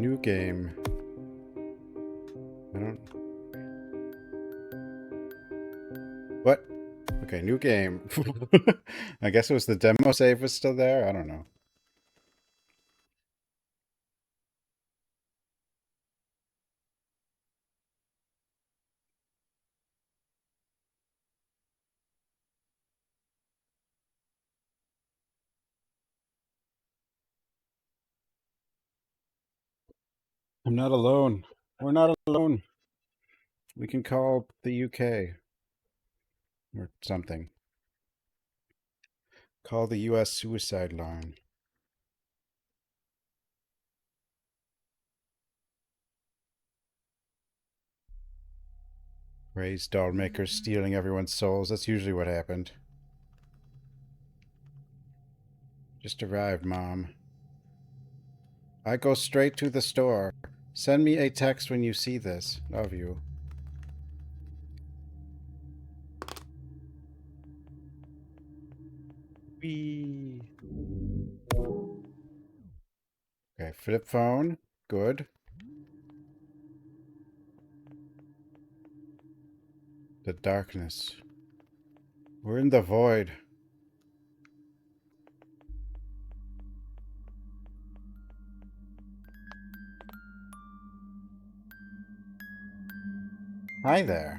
New game. I don't... What? Okay, new game. I guess it was the demo save was still there? I don't know. I'm not alone. We're not alone. We can call the UK or something. Call the US suicide line. Ray's doll maker stealing everyone's souls. That's usually what happened. Just arrived, Mom. I go straight to the store. Send me a text when you see this. Love you. Whee. Okay, flip phone. Good. The darkness. We're in the void. Hi there.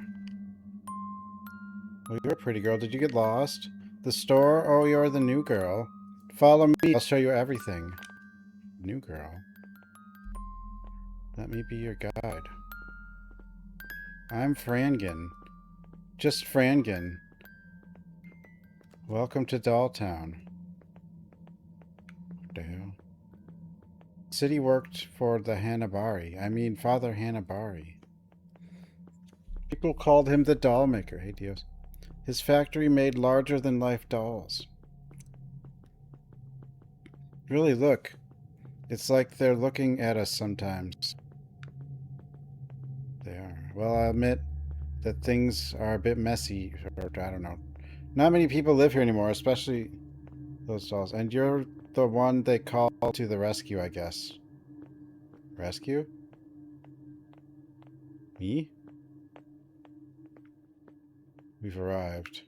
Well, you're a pretty girl. Did you get lost? The store? Oh, you're the new girl. Follow me. I'll show you everything. New girl? Let me be your guide. I'm Frangan. Just Frangan. Welcome to Dolltown. What the hell? City worked for the Hanabari. I mean, Father Hanabari. People called him the doll maker. Hey, Dios. His factory made larger-than-life dolls. Really, look. It's like they're looking at us sometimes. They are. Well, I'll admit that things are a bit messy, or I don't know. Not many people live here anymore, especially those dolls. And you're the one they call to the rescue, I guess. Rescue? Me? We've arrived.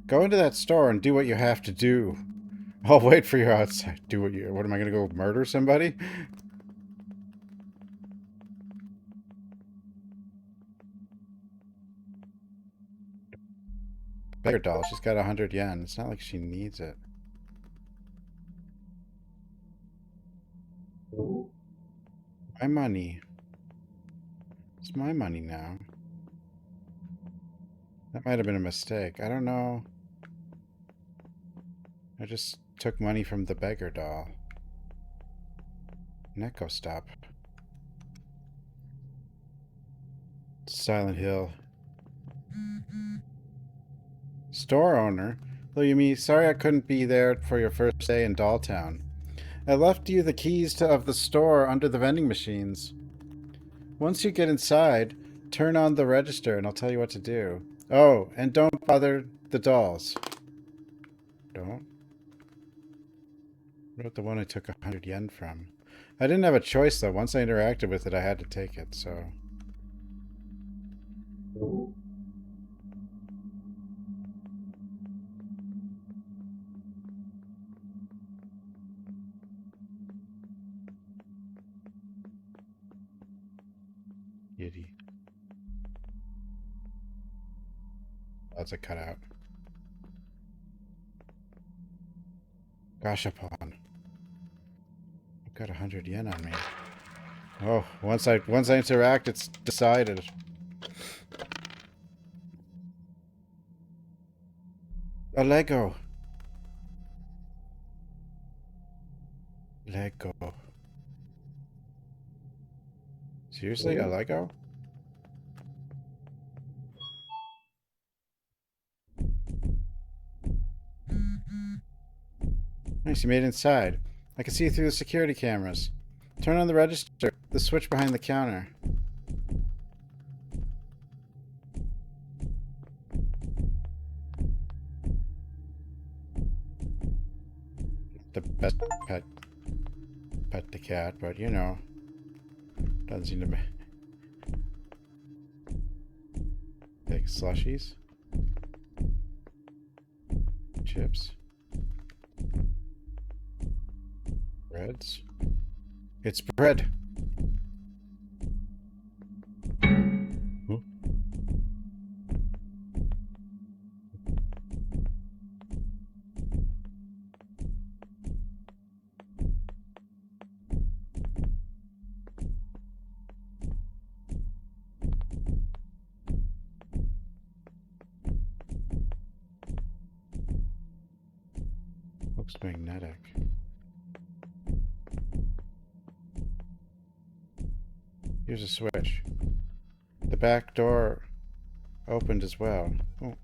Go into that store and do what you have to do. I'll wait for you outside. Do what you... What, am I going to go murder somebody? Beggar doll. She's got 100 yen. It's not like she needs it. My money. It's my money now. That might have been a mistake. I don't know. I just took money from the beggar doll. Neko stop. Silent Hill. Store owner? Though you mean, sorry I couldn't be there for your first day in Dolltown. I left you the keys of the store under the vending machines. Once you get inside, turn on the register and I'll tell you what to do. Oh, and don't bother the dolls. Don't? What about the one I took 100 yen from? I didn't have a choice though. Once I interacted with it, I had to take it, so... Yiddy. That's a cutout. Gashapon. I've got 100 yen on me. Oh, once I interact, it's decided. A Lego. Lego. Seriously, a Lego? Nice, you made it inside. I can see through the security cameras. Turn on the register. The switch behind the counter. the best pet the cat, but you know, doesn't seem to be. Big slushies. Chips. Breads. It's bread. Ooh. Looks magnetic. Here's a switch. The back door opened as well. Oh.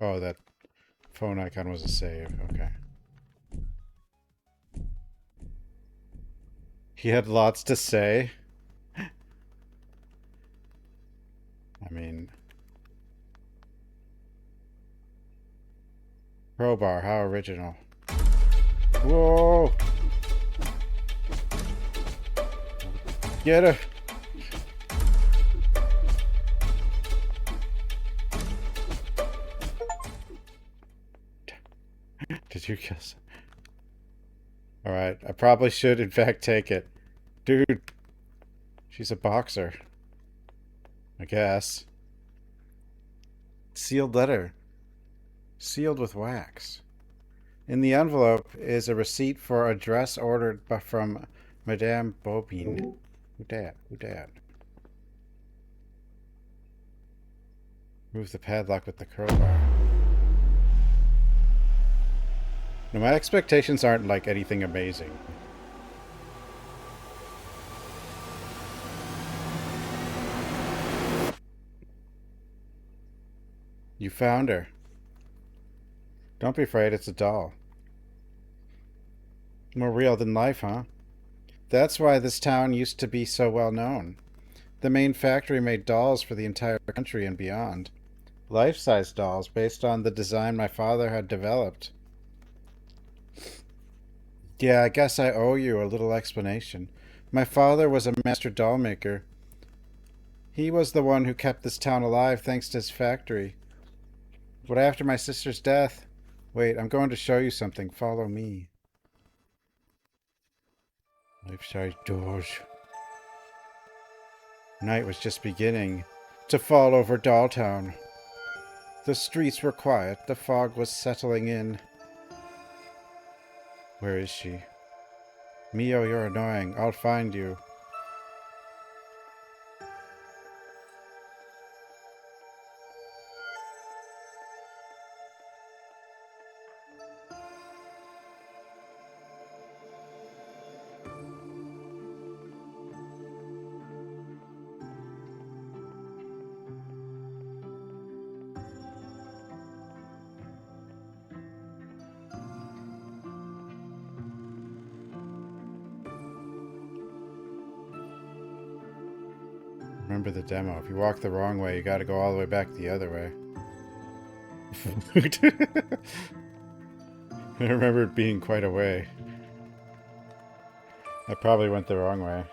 Oh, that phone icon was a save. Okay. He had lots to say. I mean... Crowbar, how original. Whoa! Get her! Did you guess? Alright, I probably should in fact take it. Dude, she's a boxer. I guess. Sealed letter. Sealed with wax. In the envelope is a receipt for a dress ordered from Madame Bobine. Who dat? Who dat? Move the padlock with the crowbar. No, my expectations aren't like anything amazing. You found her. Don't be afraid, it's a doll. More real than life, huh? That's why this town used to be so well known. The main factory made dolls for the entire country and beyond. Life-size dolls based on the design my father had developed. Yeah, I guess I owe you a little explanation. My father was a master doll maker. He was the one who kept this town alive thanks to his factory. But after my sister's death... Wait, I'm going to show you something. Follow me. Life-size dolls. Night was just beginning to fall over Dolltown. The streets were quiet. The fog was settling in. Where is she? Mio, you're annoying. I'll find you. Remember the demo. If you walk the wrong way, you gotta go all the way back the other way. I remember it being quite a way. I probably went the wrong way.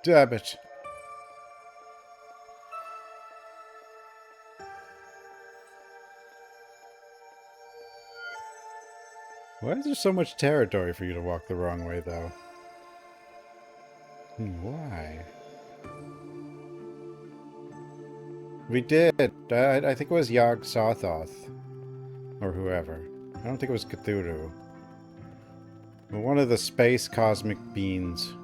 Damn it. Why is there so much territory for you to walk the wrong way, though? Why? We did. I think it was Yog Sothoth. Or whoever. I don't think it was Cthulhu. But one of the space cosmic beings.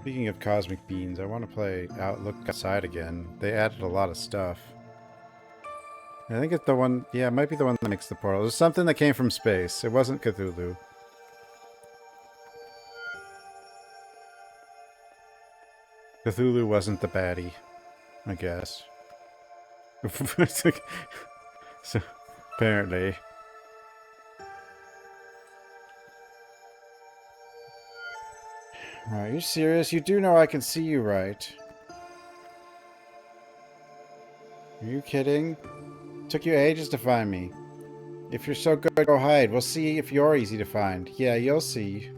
Speaking of cosmic beings, I want to play Look Outside again. They added a lot of stuff. I think it's the one... Yeah, it might be the one that makes the portal. It was something that came from space. It wasn't Cthulhu. Cthulhu wasn't the baddie, I guess. So, apparently. Are you serious? You do know I can see you, right? Are you kidding? Took you ages to find me. If you're so good, go hide. We'll see if you're easy to find. Yeah, you'll see.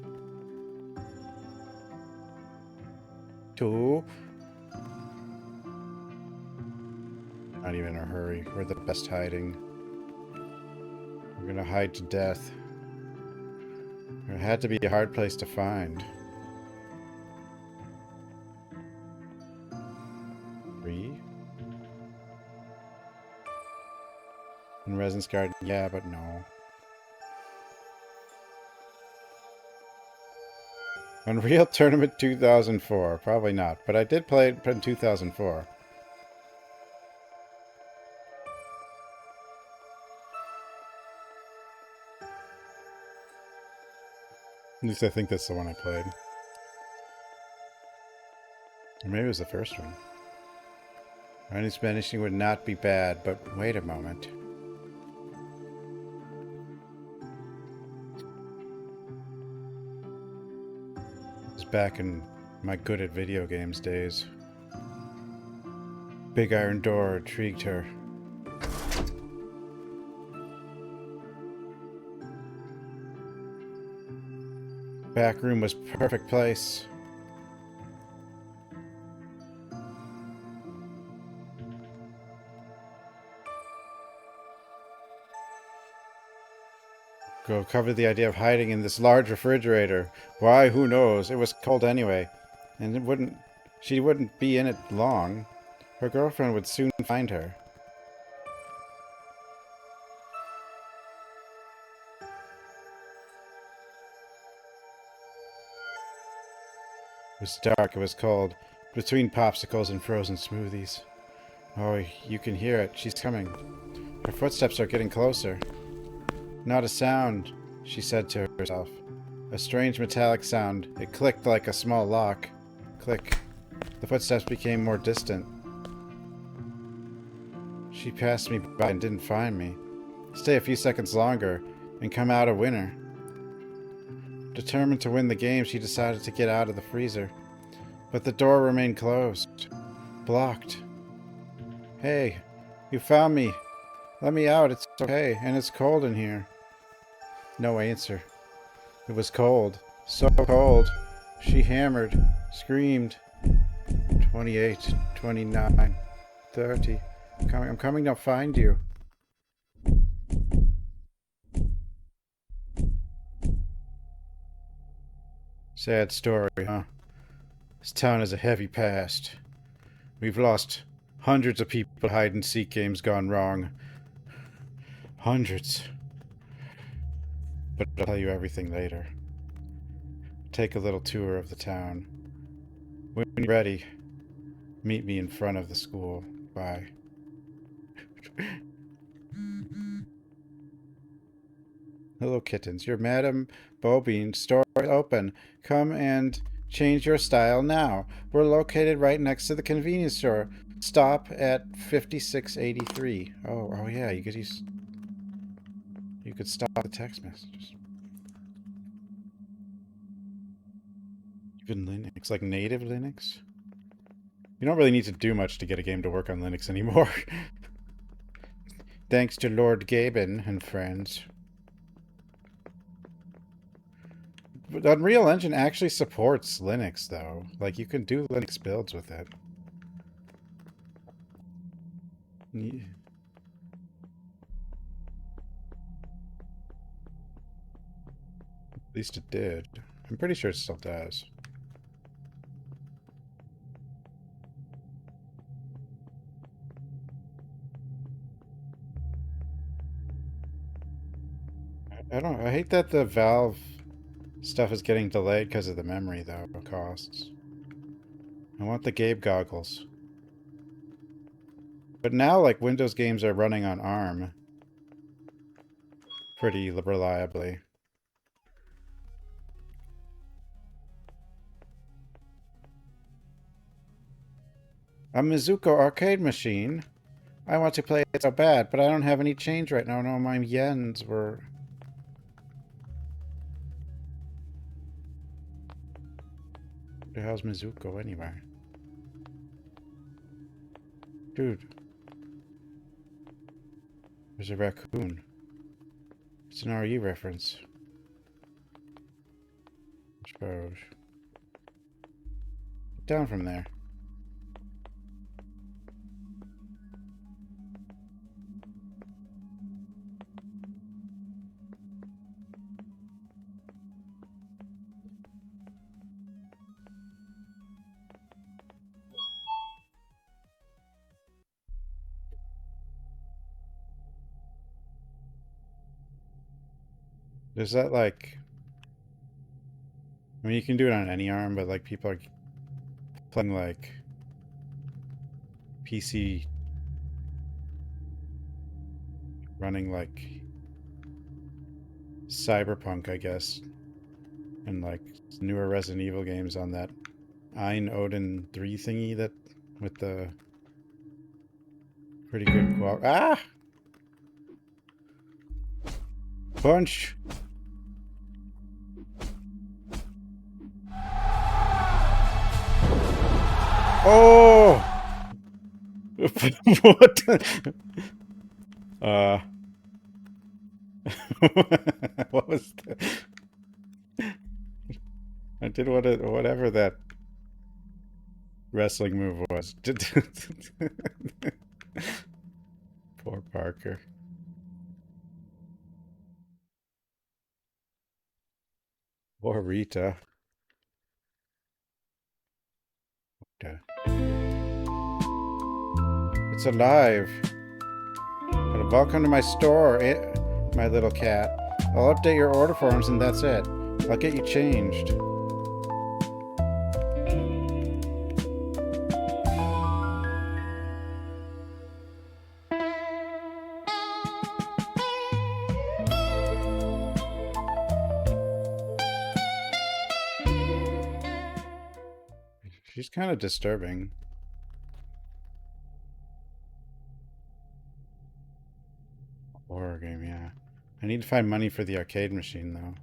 Two. Not even in a hurry. We're the best hiding. We're gonna hide to death. It had to be a hard place to find. 3. In Residence Garden, yeah, but no. Unreal Tournament 2004, probably not, but I did play it in 2004. At least I think that's the one I played. Or maybe it was the first one. Running Spanishing would not be bad, but wait a moment. It was back in my good at video games days. Big iron door intrigued her. Back room was perfect place. Go cover the idea of hiding in this large refrigerator. Why, who knows? It was cold anyway. And she wouldn't be in it long. Her girlfriend would soon find her. It was dark, it was cold, between popsicles and frozen smoothies. Oh, you can hear it. She's coming. Her footsteps are getting closer. Not a sound, she said to herself. A strange metallic sound. It clicked like a small lock. Click. The footsteps became more distant. She passed me by and didn't find me. Stay a few seconds longer and come out a winner. Determined to win the game, she decided to get out of the freezer. But the door remained closed. Blocked. Hey, you found me. Let me out, it's okay, and it's cold in here. No answer. It was cold. So cold. She hammered, screamed. 28, 29, 30. I'm coming to find you. Sad story, huh? This town has a heavy past. We've lost hundreds of people. Hide-and-seek games gone wrong. Hundreds. But I'll tell you everything later. Take a little tour of the town. When you're ready, meet me in front of the school. Bye. Hello, kittens. Your Madame Bobine store is open. Come and change your style now. We're located right next to the convenience store. Stop at 5683. Oh yeah, you could stop the text messages. Even Linux, like native Linux? You don't really need to do much to get a game to work on Linux anymore. Thanks to Lord Gaben and friends. But Unreal Engine actually supports Linux, though. Like, you can do Linux builds with it. Yeah. At least it did. I'm pretty sure it still does. I hate that the Valve stuff is getting delayed because of the memory, though, costs. I want the Gabe goggles. But now, like, Windows games are running on ARM pretty reliably. A Mizuko arcade machine? I want to play it so bad, but I don't have any change right now. No, my yens were... Where the hell's Mizuko anyway? Dude. There's a raccoon. It's an RE reference. I suppose. Get down from there. Is that like... I mean, you can do it on any arm, but like people are playing like PC running like Cyberpunk, I guess, and like newer Resident Evil games on that Ein Odin 3 thingy that with the pretty good qual. Ah! Punch! Oh! What? Uh. What was that? I did whatever that wrestling move was. Poor Parker. Poor Rita. Okay. It's alive. But welcome to my store, my little cat. I'll update your order forms and that's it. I'll get you changed. She's kind of disturbing. Horror game, yeah. I need to find money for the arcade machine, though.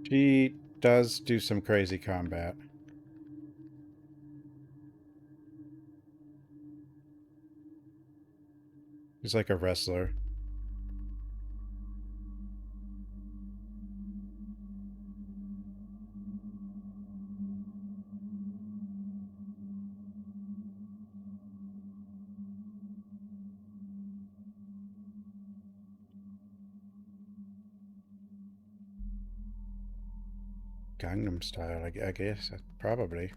She does do some crazy combat. She's like a wrestler. Gangnam Style, I guess. Probably.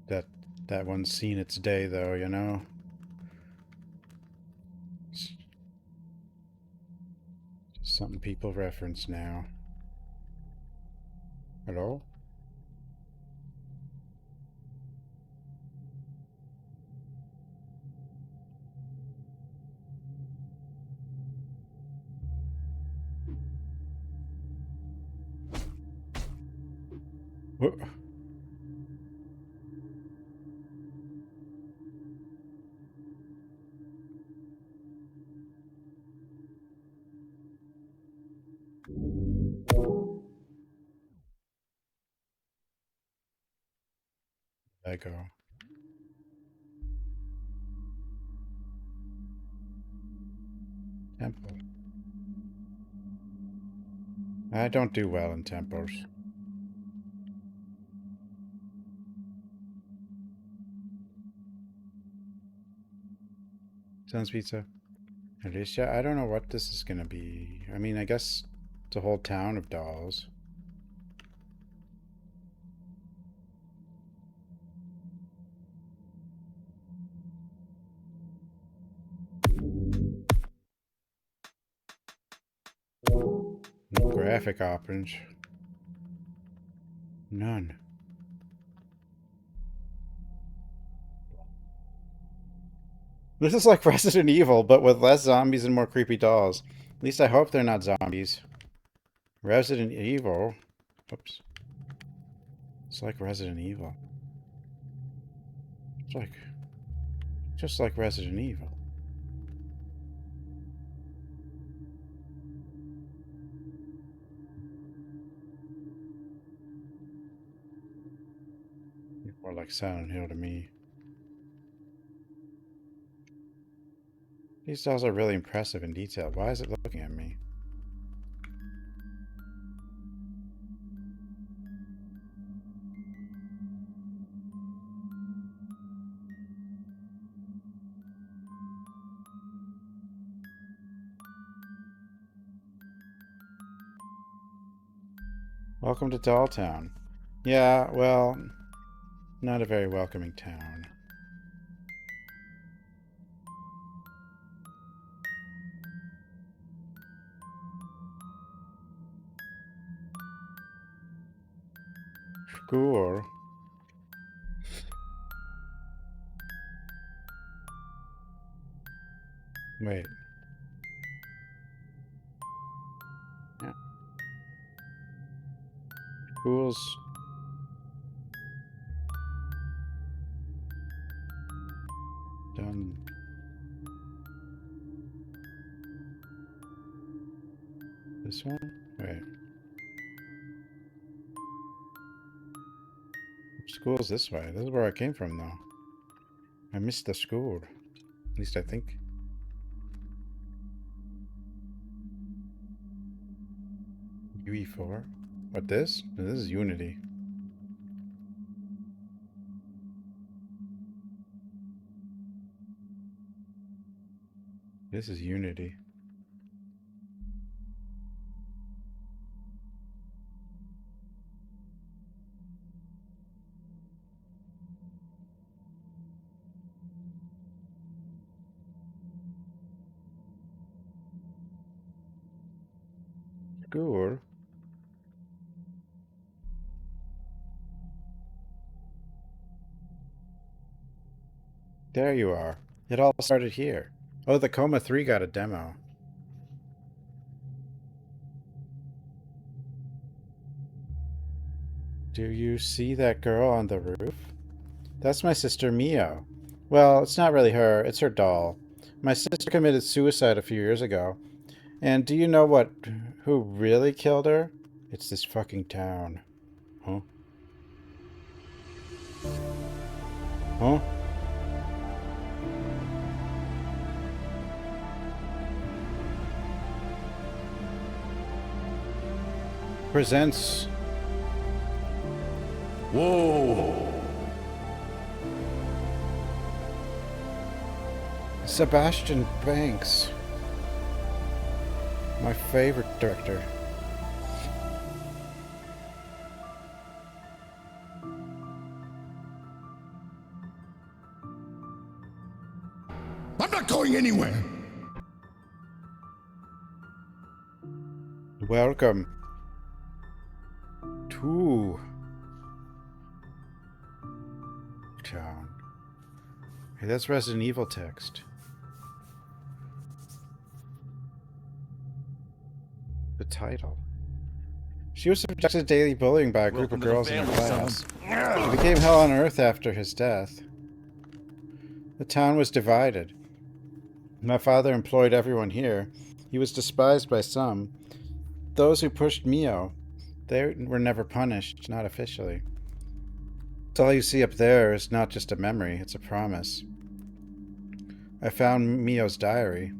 That that one's seen its day, though, you know? It's just something people reference now. Hello? Whoa. Lego. Temple. I don't do well in temples. Sounds pizza. Alicia, I don't know what this is gonna be. I mean, I guess it's a whole town of dolls. Graphic options. None. This is like Resident Evil, but with less zombies and more creepy dolls. At least I hope they're not zombies. Resident Evil. Oops. It's like Resident Evil. It's like... just like Resident Evil. More like Silent Hill to me. These dolls are really impressive in detail. Why is it looking at me? Welcome to Dolltown. Yeah, well, not a very welcoming town. School. Wait. Yeah. School's... done. This one? Wait. School's this way. This is where I came from, though. I missed the school. At least I think. UE4? What, this? No, this is Unity. This is Unity. School? There you are. It all started here. Oh, the Coma 3 got a demo. Do you see that girl on the roof? That's my sister Mio. Well, it's not really her, it's her doll. My sister committed suicide a few years ago. And do you know who really killed her? It's this fucking town. Huh? Huh? Presents... Whoa! Sebastian Banks. My favorite director. I'm not going anywhere! Welcome to town. Hey, that's Resident Evil text. The title. She was subjected to daily bullying by a group of girls in her class. It became hell on earth after his death. The town was divided. My father employed everyone here. He was despised by some. Those who pushed Mio, they were never punished, not officially. So all you see up there is not just a memory, it's a promise. I found Mio's diary.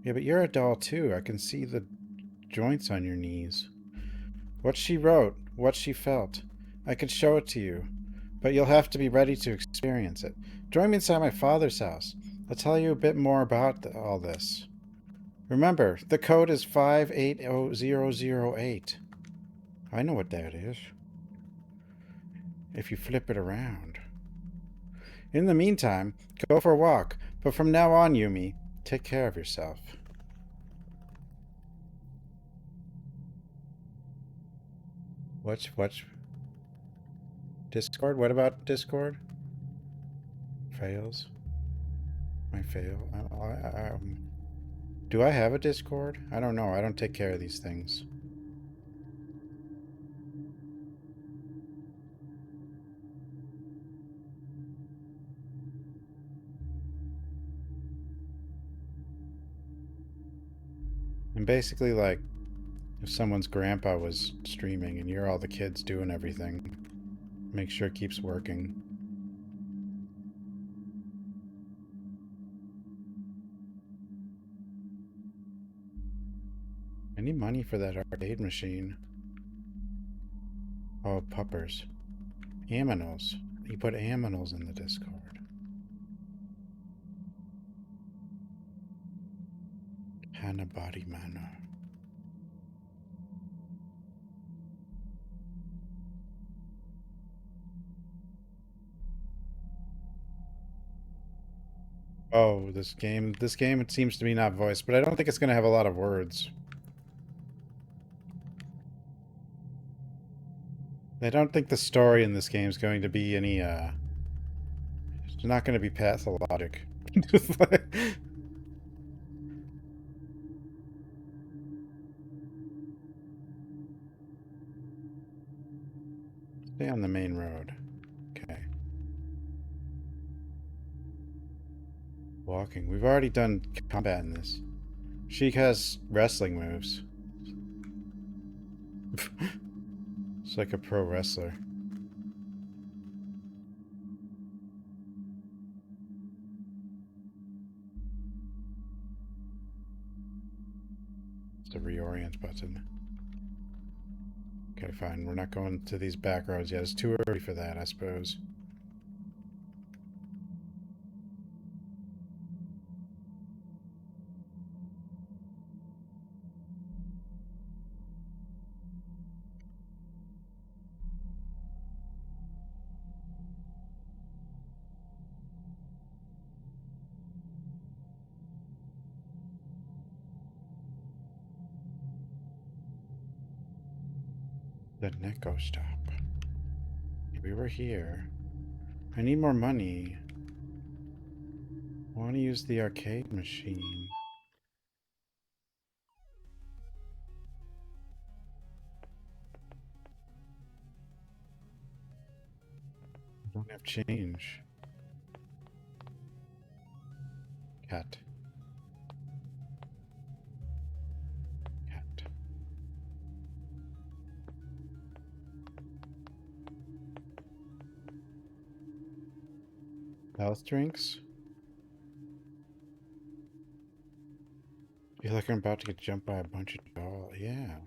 Yeah, but you're a doll too. I can see the joints on your knees. What she wrote, what she felt. I could show it to you, but you'll have to be ready to experience it. Join me inside my father's house. I'll tell you a bit more about all this. Remember, the code is 580008. I know what that is. If you flip it around. In the meantime, go for a walk. But from now on, Yumi, take care of yourself. What's Discord? What about Discord? Fails. My fail. Do I have a Discord? I don't know. I don't take care of these things. And basically, like, if someone's grandpa was streaming and you're all the kids doing everything, make sure it keeps working. I need money for that arcade machine. Oh, puppers. Aminals. You put aminals in the Discord. Hanabody Mano. Oh, this game, it seems to be not voiced, but I don't think it's going to have a lot of words. I don't think the story in this game is going to be any, it's not going to be pathologic. Just like... Stay on the main road. Okay. Walking. We've already done combat in this. She has wrestling moves. It's like a pro wrestler. It's a reorient button. Okay, fine. We're not going to these back roads yet. It's too early for that, I suppose. The Neko stop. We were here. I need more money. I want to use the arcade machine. I don't have change. Cat. Cat. Health drinks? I feel like I'm about to get jumped by a bunch of dolls. Yeah.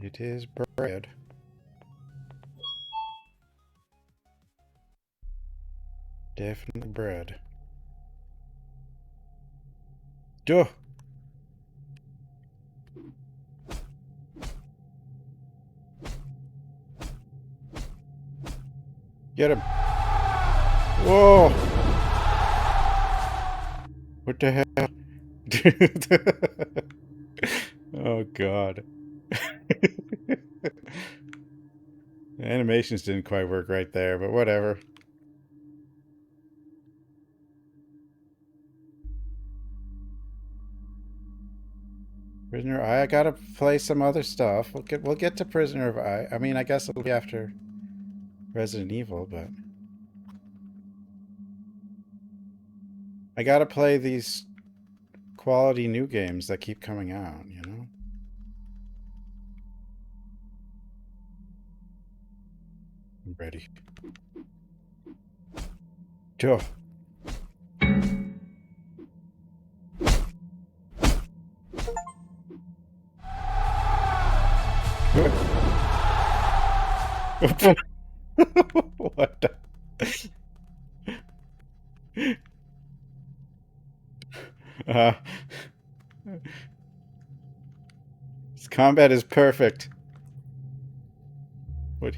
It is bread. Definitely bread. Duh! Get him! Whoa! What the hell? Oh god. The animations didn't quite work right there, but whatever. Prisoner of I gotta play some other stuff. We'll get to Prisoner of I mean, I guess it'll be after Resident Evil, but I gotta play these quality new games that keep coming out, you know? I'm ready. Duh. What the? Uh, His combat is perfect. What?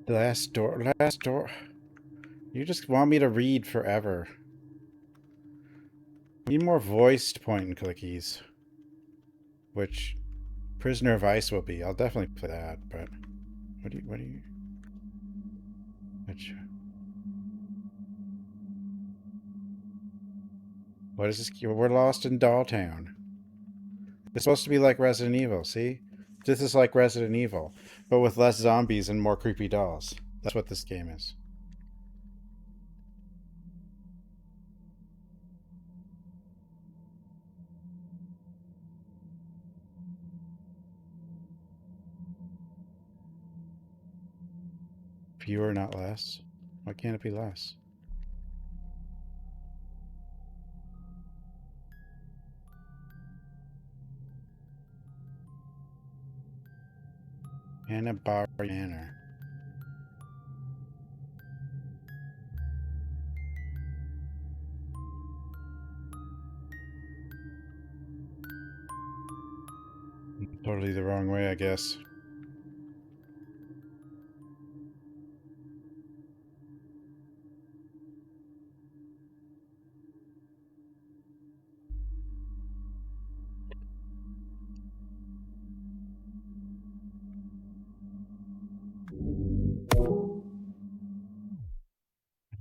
Last door. Last door. You just want me to read forever. Need more voiced point and clickies. Which Prisoner of Ice will be. I'll definitely play that, but what do you which what is this? We're lost in Dolltown. It's supposed to be like Resident Evil, see? This is like Resident Evil, but with less zombies and more creepy dolls. That's what this game is. Fewer, not less. Why can't it be less? Anna Bar Manor. Totally the wrong way, I guess.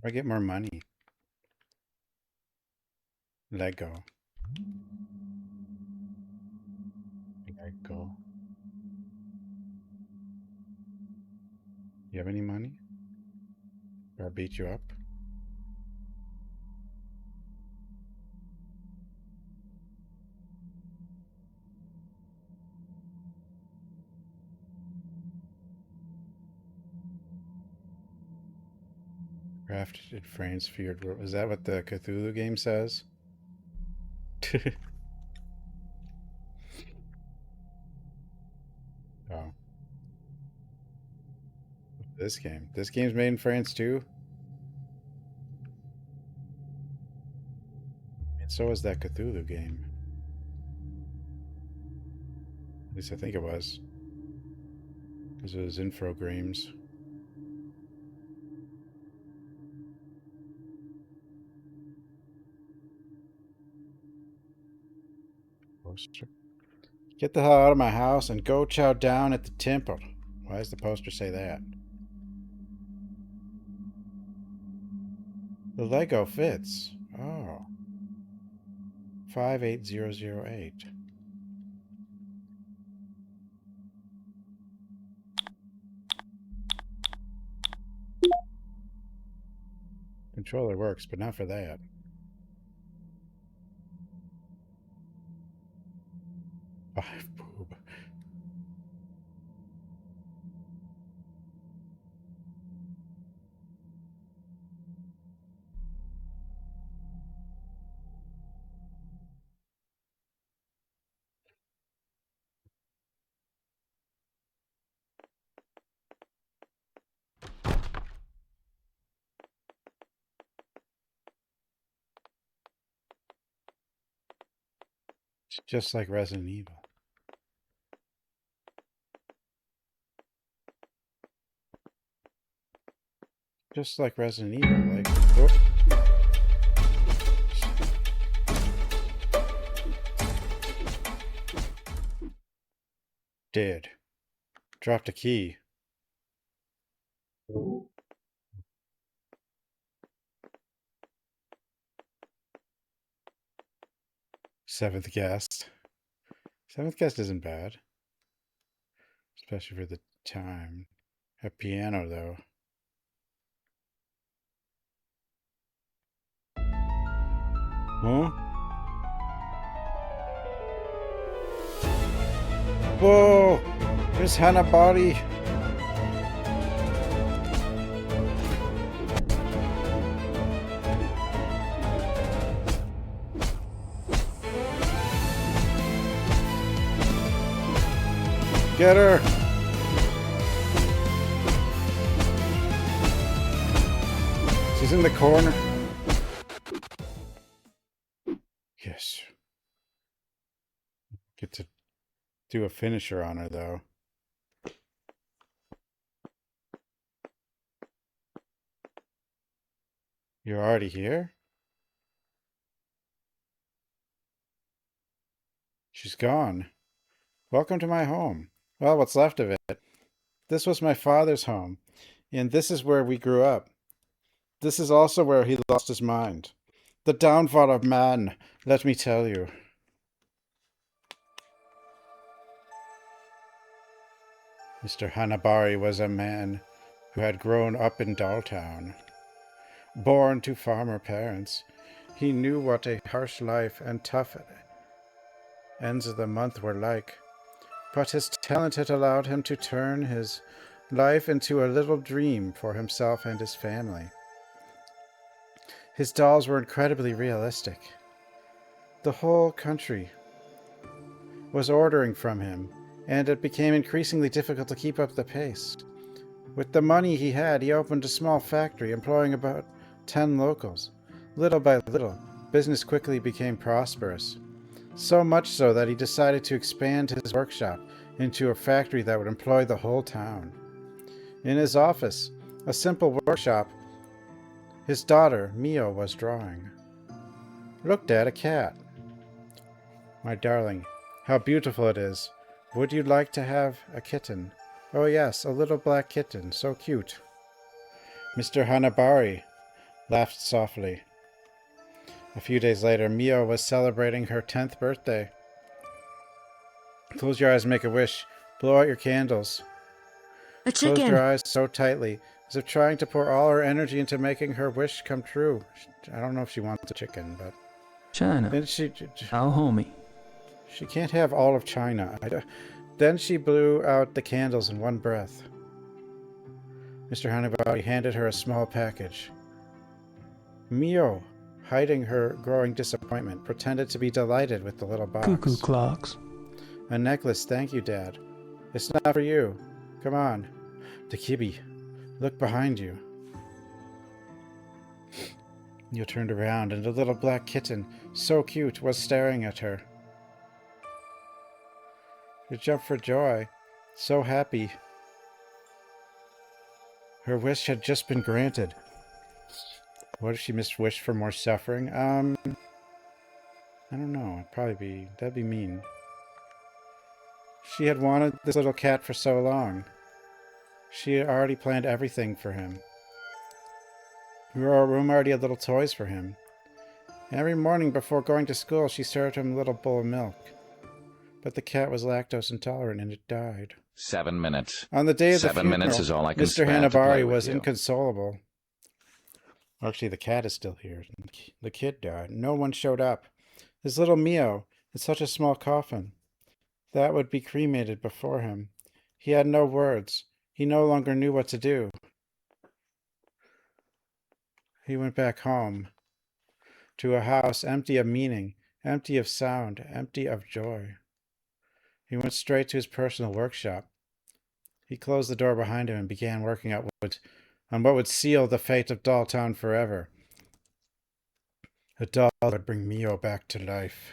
How do I get more money? Lego. Lego. You have any money? Or I'll beat you up? Crafted in France, feared world. Is that what the Cthulhu game says? Oh. This game. This game's made in France too? And so is that Cthulhu game. At least I think it was. Because it was Infogrames. Poster. Get the hell out of my house and go chow down at the temple. Why does the poster say that? The Lego fits. Oh. 58008. Controller works, but not for that. Five boob. It's just like Resident Evil. Just like Resident Evil. Like, oh. Dead. Dropped a key. Seventh guest. Seventh guest isn't bad. Especially for the time. A piano, though. Huh? Whoa! There's Hannah body. Get her! She's in the corner. Yes. Get to do a finisher on her, though. You're already here? She's gone. Welcome to my home. Well, what's left of it. This was my father's home, and this is where we grew up. This is also where he lost his mind. The downfall of man, let me tell you. Mr. Hanabari was a man who had grown up in Dolltown. Born to farmer parents, he knew what a harsh life and tough ends of the month were like. But his talent had allowed him to turn his life into a little dream for himself and his family. His dolls were incredibly realistic. The whole country was ordering from him, and it became increasingly difficult to keep up the pace. With the money he had, he opened a small factory employing about 10 locals. Little by little, business quickly became prosperous. So much so that he decided to expand his workshop into a factory that would employ the whole town. In his office, a simple workshop, his daughter, Mio, was drawing. Look, Dad, a cat. My darling, how beautiful it is. Would you like to have a kitten? Oh yes, a little black kitten, so cute. Mr. Hanabari laughed softly. A few days later, Mio was celebrating her 10th birthday. Close your eyes and make a wish. Blow out your candles. A chicken! Closed her eyes so tightly, as if trying to pour all her energy into making her wish come true. I don't know if she wants a chicken, but... China. Then she homie. She can't have all of China. Then she blew out the candles in one breath. Mr. Hanabari handed her a small package. Mio, hiding her growing disappointment, pretended to be delighted with the little box. Cuckoo clocks. A necklace, thank you, Dad. It's not for you. Come on. Takibi, look behind you. Mio turned around, and a little black kitten, so cute, was staring at her. She jumped for joy, so happy. Her wish had just been granted. What if she wished for more suffering? I don't know. That'd be mean. She had wanted this little cat for so long. She had already planned everything for him. Her room already had little toys for him. And every morning before going to school, she served him a little bowl of milk. But the cat was lactose intolerant and it died. 7 minutes. On the day of the 7 funeral, minutes is all I can Mr. spare to play Hanabari with was you. inconsolable. Actually, the cat is still here. The kid died. No one showed up. His little Mio in such a small coffin. That would be cremated before him. He had no words. He no longer knew what to do. He went back home, to a house empty of meaning, empty of sound, empty of joy. He went straight to his personal workshop. He closed the door behind him and began working on what would seal the fate of Dolltown forever. A doll that would bring Mio back to life.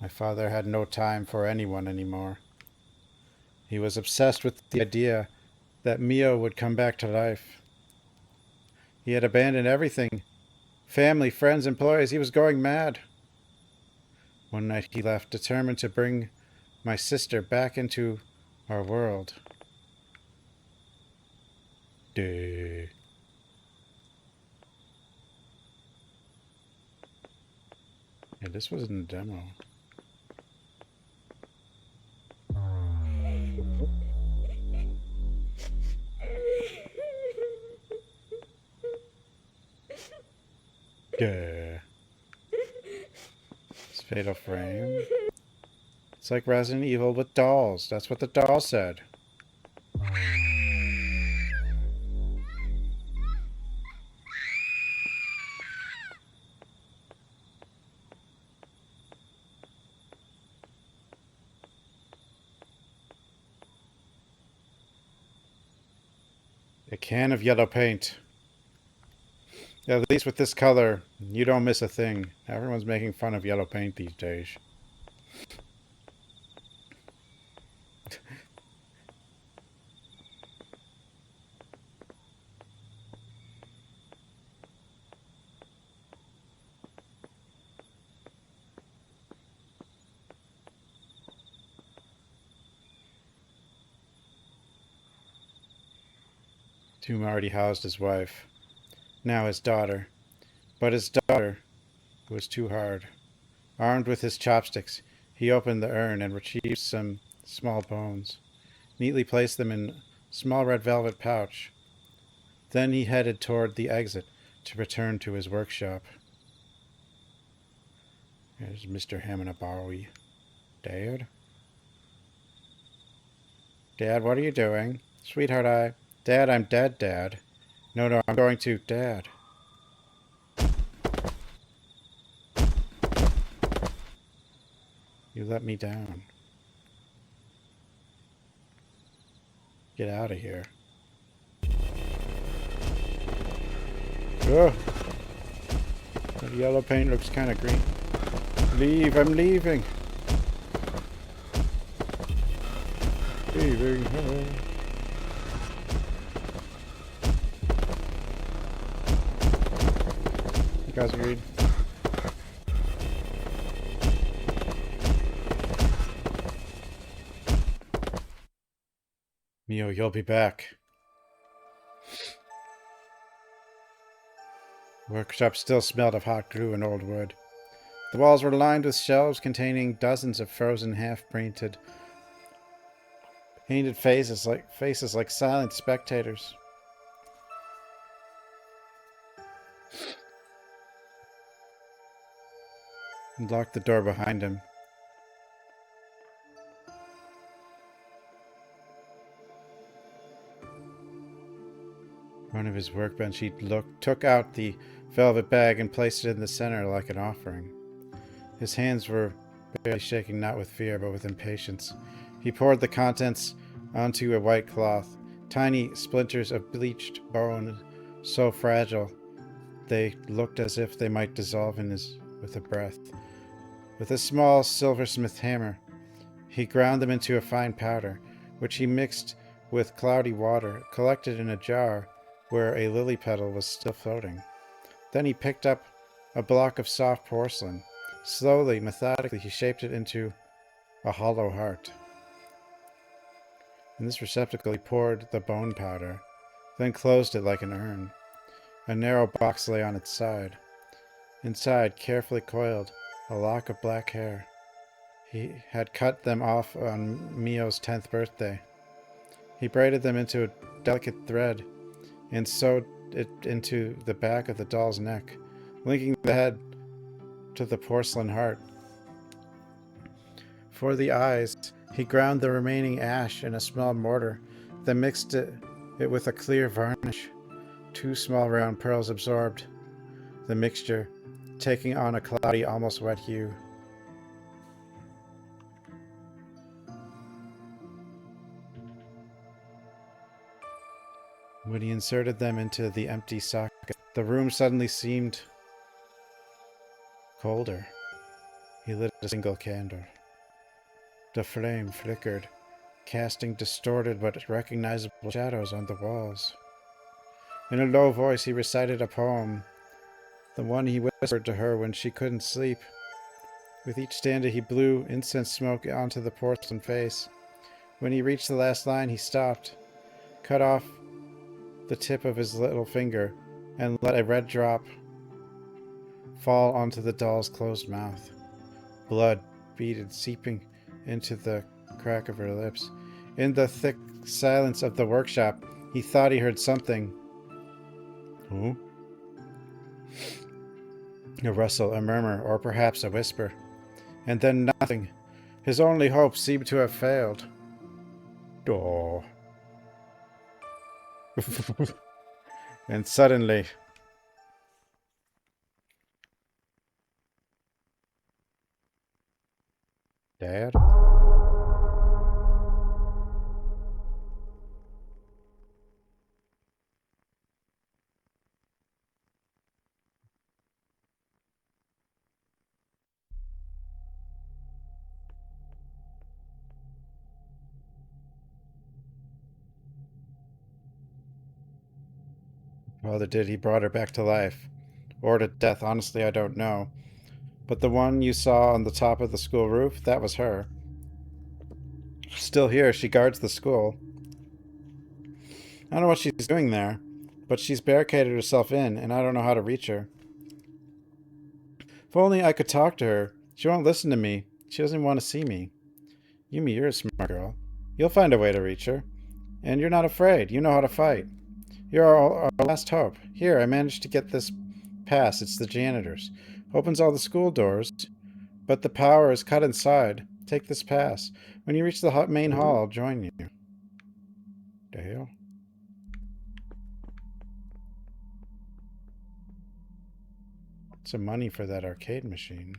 My father had no time for anyone anymore. He was obsessed with the idea that Mio would come back to life. He had abandoned everything. Family, friends, employees. He was going mad. One night he left, determined to bring my sister back into our world. Duh. Yeah, this wasn't a demo. Duh. It's Fatal Frame. It's like Resident Evil with dolls. That's what the doll said. Can of yellow paint. At least with this color, you don't miss a thing. Everyone's making fun of yellow paint these days. Tomb already housed his wife. Now his daughter. But his daughter was too hard. Armed with his chopsticks, he opened the urn and retrieved some small bones, neatly placed them in a small red velvet pouch. Then he headed toward the exit to return to his workshop. There's Mr. Hamanabawi. Dad? Dad, what are you doing? Sweetheart, Dad, I'm dead, Dad. No, I'm going to... Dad. You let me down. Get out of here. Oh! The yellow paint looks kind of green. Leave, I'm leaving. Leaving her. You guys agreed? Mio, you'll be back. The workshop still smelled of hot glue and old wood. The walls were lined with shelves containing dozens of frozen, half-painted faces like silent spectators. And locked the door behind him. One of his workbench, he took out the velvet bag and placed it in the center like an offering. His hands were barely shaking, not with fear, but with impatience. He poured the contents onto a white cloth. Tiny splinters of bleached bone, so fragile they looked as if they might dissolve with a breath. With a small silversmith hammer, he ground them into a fine powder, which he mixed with cloudy water, collected in a jar where a lily petal was still floating. Then he picked up a block of soft porcelain. Slowly, methodically, he shaped it into a hollow heart. In this receptacle he poured the bone powder, then closed it like an urn. A narrow box lay on its side. Inside, carefully coiled, a lock of black hair. He had cut them off on Mio's 10th birthday. He braided them into a delicate thread and sewed it into the back of the doll's neck, linking the head to the porcelain heart. For the eyes, he ground the remaining ash in a small mortar, then mixed it with a clear varnish. 2 small round pearls absorbed the mixture, taking on a cloudy, almost wet hue. When he inserted them into the empty socket, the room suddenly seemed colder. He lit a single candle. The flame flickered, casting distorted but recognizable shadows on the walls. In a low voice, he recited a poem, the one he whispered to her when she couldn't sleep. With each stanza, he blew incense smoke onto the porcelain face. When he reached the last line, he stopped, cut off the tip of his little finger, and let a red drop fall onto the doll's closed mouth. Blood beaded, seeping into the crack of her lips. In the thick silence of the workshop, he thought he heard something. Who? A rustle, a murmur, or perhaps a whisper. And then nothing. His only hope seemed to have failed. Oh. And suddenly... Dad? Father did. He brought her back to life. Or to death, honestly, I don't know. But the one you saw on the top of the school roof, that was her. She's still here. She guards the school. I don't know what she's doing there, but she's barricaded herself in, and I don't know how to reach her. If only I could talk to her. She won't listen to me. She doesn't want to see me. Yumi, you're a smart girl. You'll find a way to reach her. And you're not afraid. You know how to fight. You're our last hope. Here, I managed to get this pass. It's the janitor's. Opens all the school doors, but the power is cut inside. Take this pass. When you reach the main hall, I'll join you. The hell? Some money for that arcade machine.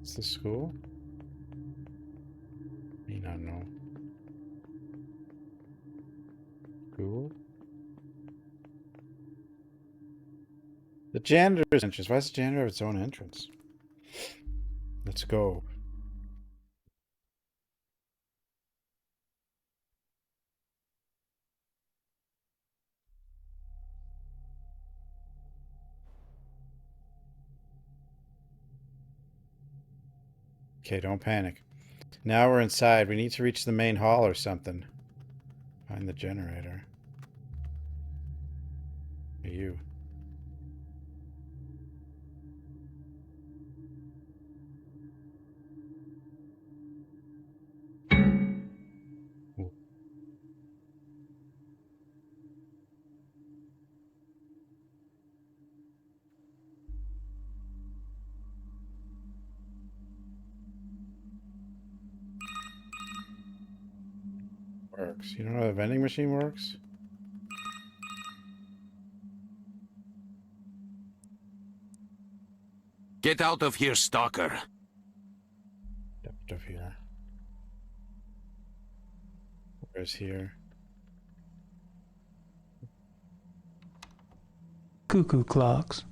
It's the school? I don't know. School? The janitor's entrance. Why does the janitor have its own entrance? Let's go. Okay, don't panic. Now we're inside. We need to reach the main hall or something. Find the generator. Hey, you. Ooh. Works. You don't know how the vending machine works? Get out of here, stalker. Out of here. Where's here? Cuckoo clocks.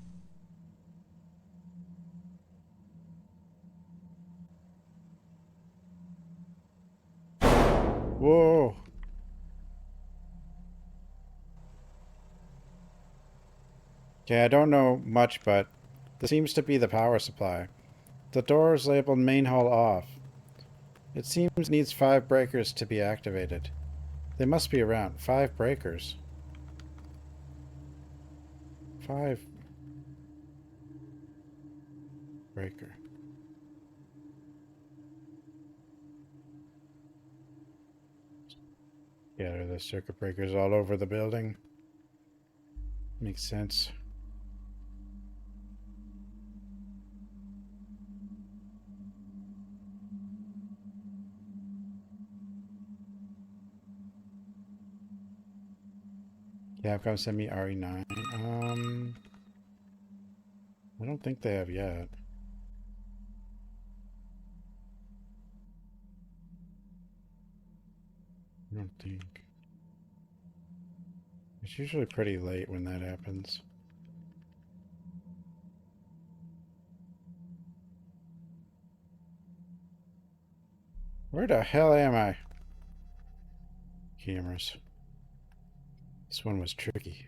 Whoa! Okay, I don't know much, but this seems to be the power supply. The door is labeled main hall off. It seems it needs 5 breakers to be activated. They must be around. 5 breakers. 5 breaker. Yeah, there are the circuit breakers all over the building. Makes sense. Capcom sent me RE9. I don't think they have yet. I don't think. It's usually pretty late when that happens. Where the hell am I? Cameras. This one was tricky.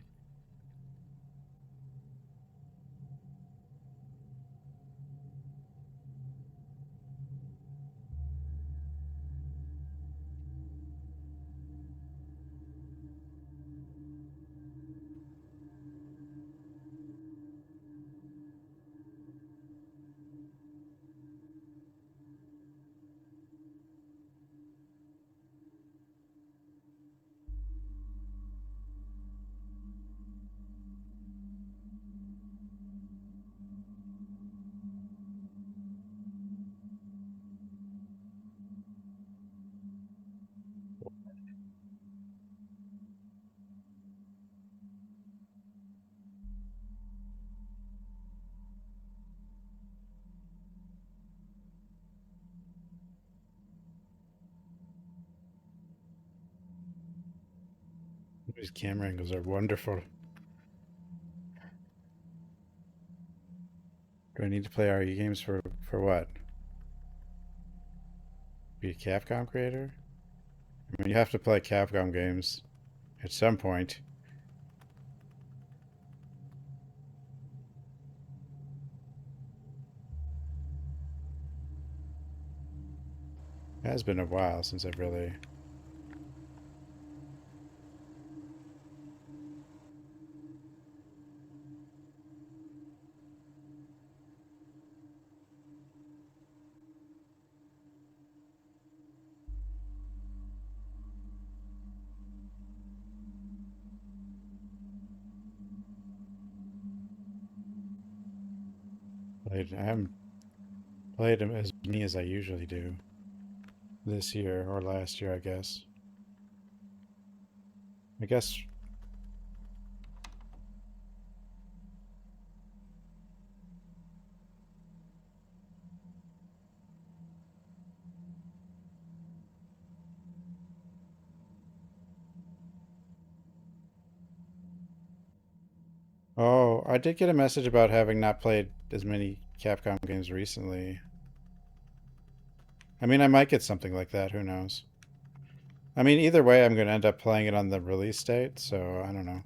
These camera angles are wonderful. Do I need to play RE games for what? Be a Capcom creator? I mean, you have to play Capcom games at some point. It has been a while since I've really... I haven't played them as many as I usually do. This year, or last year, I guess. I guess... Oh, I did get a message about having not played as many Capcom games recently. I mean, I might get something like that, who knows? I mean, either way, I'm going to end up playing it on the release date, so I don't know.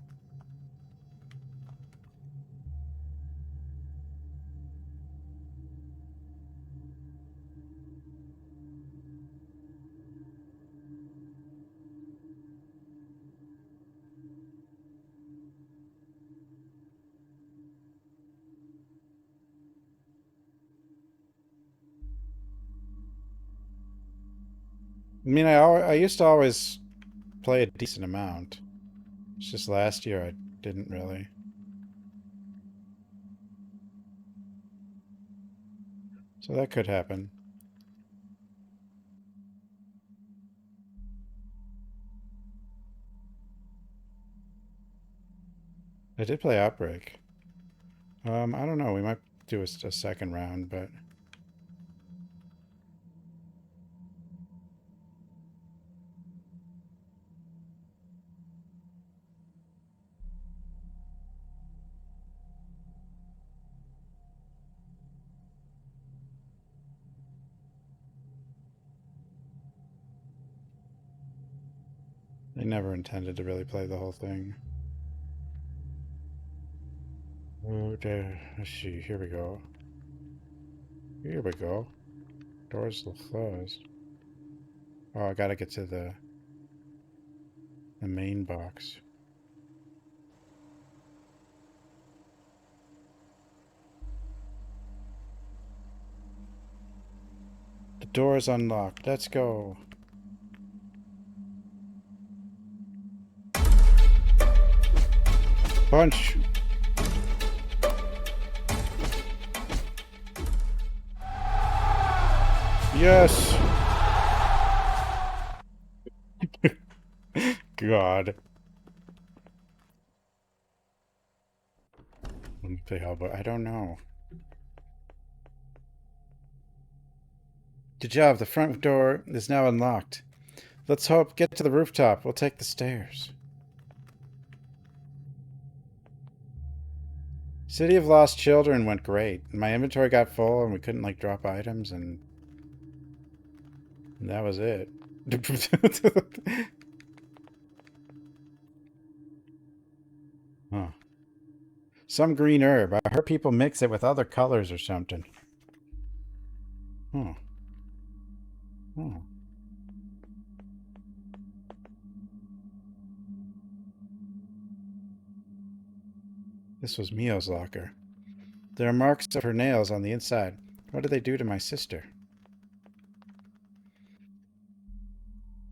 I mean, I used to always play a decent amount. It's just last year I didn't really. So that could happen. I did play Outbreak. I don't know. We might do a second round, but... I never intended to really play the whole thing. Oh, there. Let's see. Here we go. Here we go. Doors will close. Oh, I gotta get to the main box. The door is unlocked. Let's go. Punch! Yes! God. Let me play how, but I don't know. Good job. The front door is now unlocked. Let's hope get to the rooftop. We'll take the stairs. City of Lost Children went great. My inventory got full and we couldn't like drop items and that was it. Huh. Some green herb. I heard people mix it with other colors or something. Huh. Oh. This was Mio's locker. There are marks of her nails on the inside. What did they do to my sister?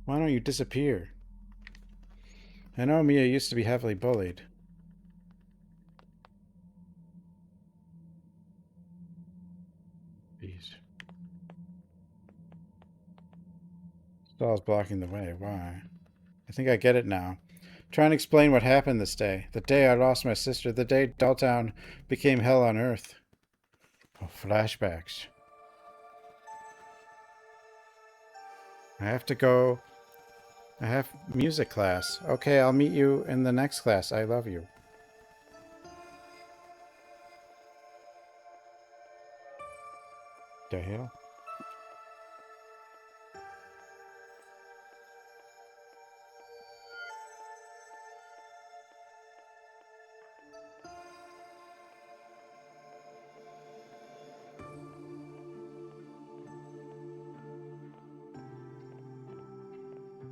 Why don't you disappear? I know Mia used to be heavily bullied. Jeez. Stall's blocking the way. Why? I think I get it now. Try and explain what happened this day. The day I lost my sister. The day Dolltown became hell on earth. Oh, flashbacks. I have to go I have music class. Okay, I'll meet you in the next class. I love you. The hell?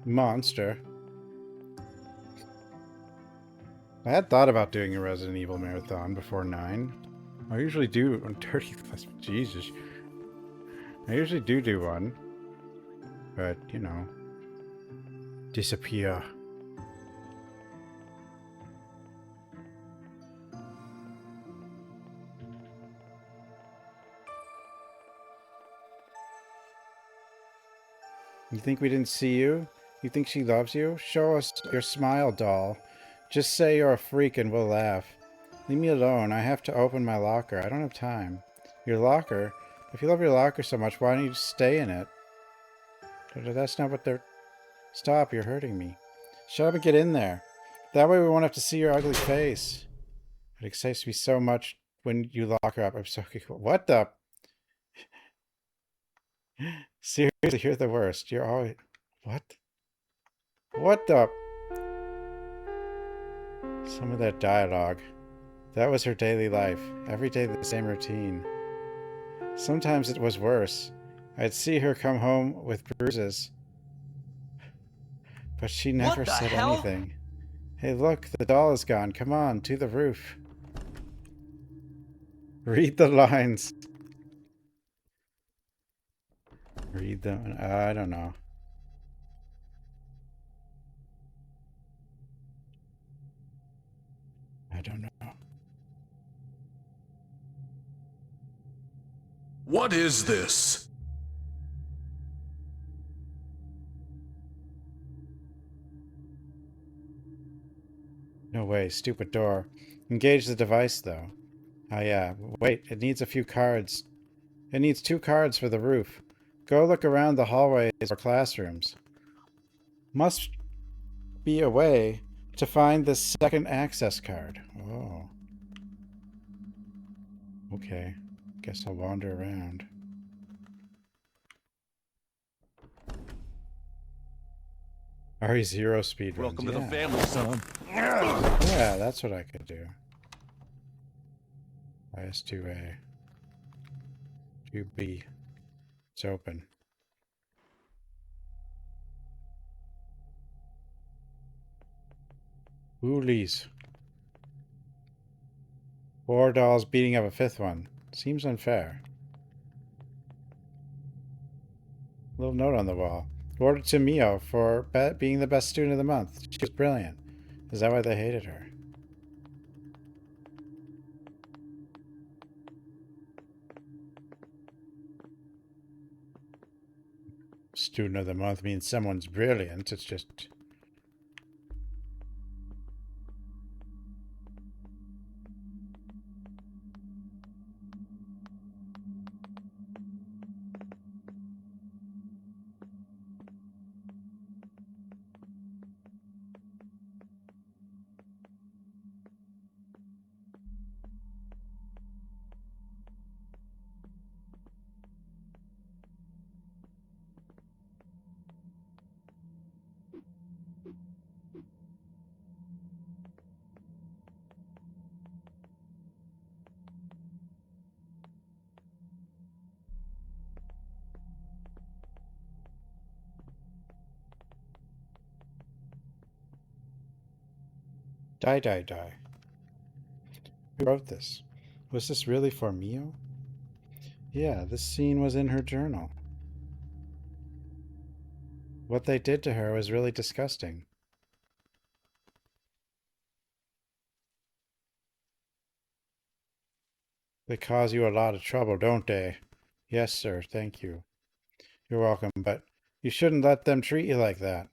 Monster. I had thought about doing a Resident Evil marathon before 9. I usually do on 30. Jesus. I usually do one. But, you know. Disappear. You think we didn't see you? You think she loves you? Show us your smile, doll. Just say you're a freak and we'll laugh. Leave me alone. I have to open my locker. I don't have time. Your locker? If you love your locker so much, why don't you just stay in it? That's not what they're... Stop, you're hurting me. Shut up and get in there. That way we won't have to see your ugly face. It excites me so much when you lock her up. I'm so cool. What the... Seriously, you're the worst. You're always... What? What the... Some of that dialogue. That was her daily life. Every day the same routine. Sometimes it was worse. I'd see her come home with bruises. But she never said anything. Hey look, the doll is gone. Come on, to the roof. Read the lines. Read them. I don't know. I don't know. What is this? No way, stupid door. Engage the device, though. Oh yeah, wait, it needs a few cards. It needs 2 cards for the roof. Go look around the hallways or classrooms. Must be a way to find the second access card. Oh. Okay. Guess I'll wander around. RE0 speedruns. Welcome to the family, son. Yeah, that's what I could do. IS2A. 2B. It's open. Woolies. 4 dolls beating up a 5th one. Seems unfair. Little note on the wall. Awarded to Mio for being the best student of the month. She was brilliant. Is that why they hated her? Student of the month means someone's brilliant. It's just... Die. Who wrote this? Was this really for Mio? Yeah, this scene was in her journal. What they did to her was really disgusting. They cause you a lot of trouble, don't they? Yes, sir, thank you. You're welcome, but you shouldn't let them treat you like that.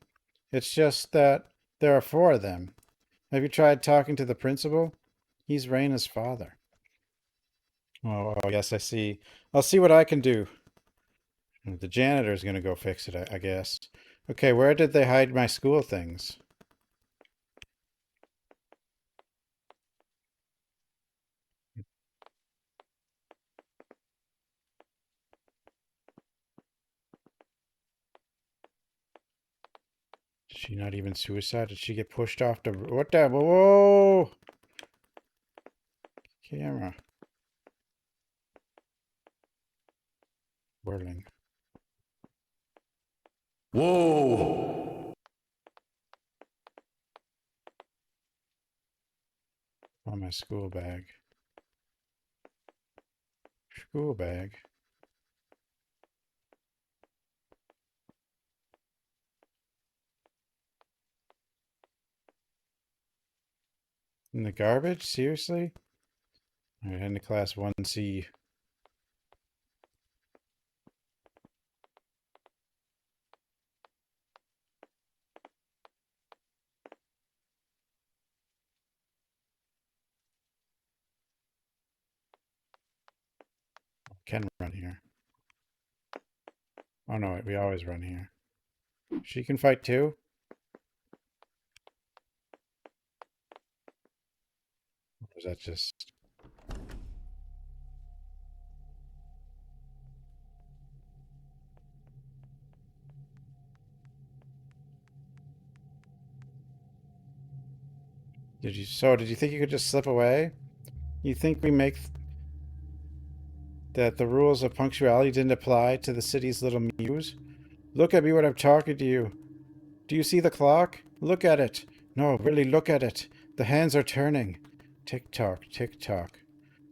It's just that there are 4 of them. Have you tried talking to the principal? He's Raina's father. Oh, yes, I see. I'll see what I can do. The janitor's gonna go fix it, I guess. Okay, where did they hide my school things? Did she not even suicide? Did she get pushed off the... What the... Whoa! Camera. Whirling. Whoa! On my school bag. School bag. In the garbage? Seriously? Alright, heading to class 1C. Can run here. Oh no, we always run here. She can fight too? Or is that just... Did you think you could just slip away? You think we make that the rules of punctuality didn't apply to the city's little muse? Look at me when I'm talking to you. Do you see the clock? Look at it. No, really look at it. The hands are turning. Tick-tock, tick-tock.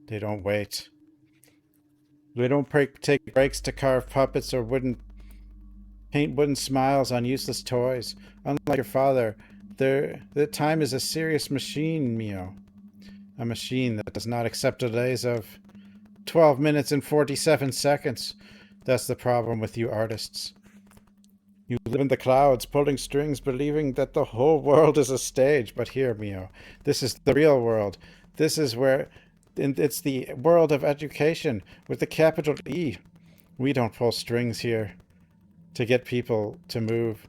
They don't wait. They don't take breaks to carve puppets or paint wooden smiles on useless toys. Unlike your father, the time is a serious machine, Mio. A machine that does not accept delays of 12 minutes and 47 seconds. That's the problem with you artists. You live in the clouds, pulling strings, believing that the whole world is a stage. But here, Mio, this is the real world. This is where... It's the world of education with the capital E. We don't pull strings here to get people to move.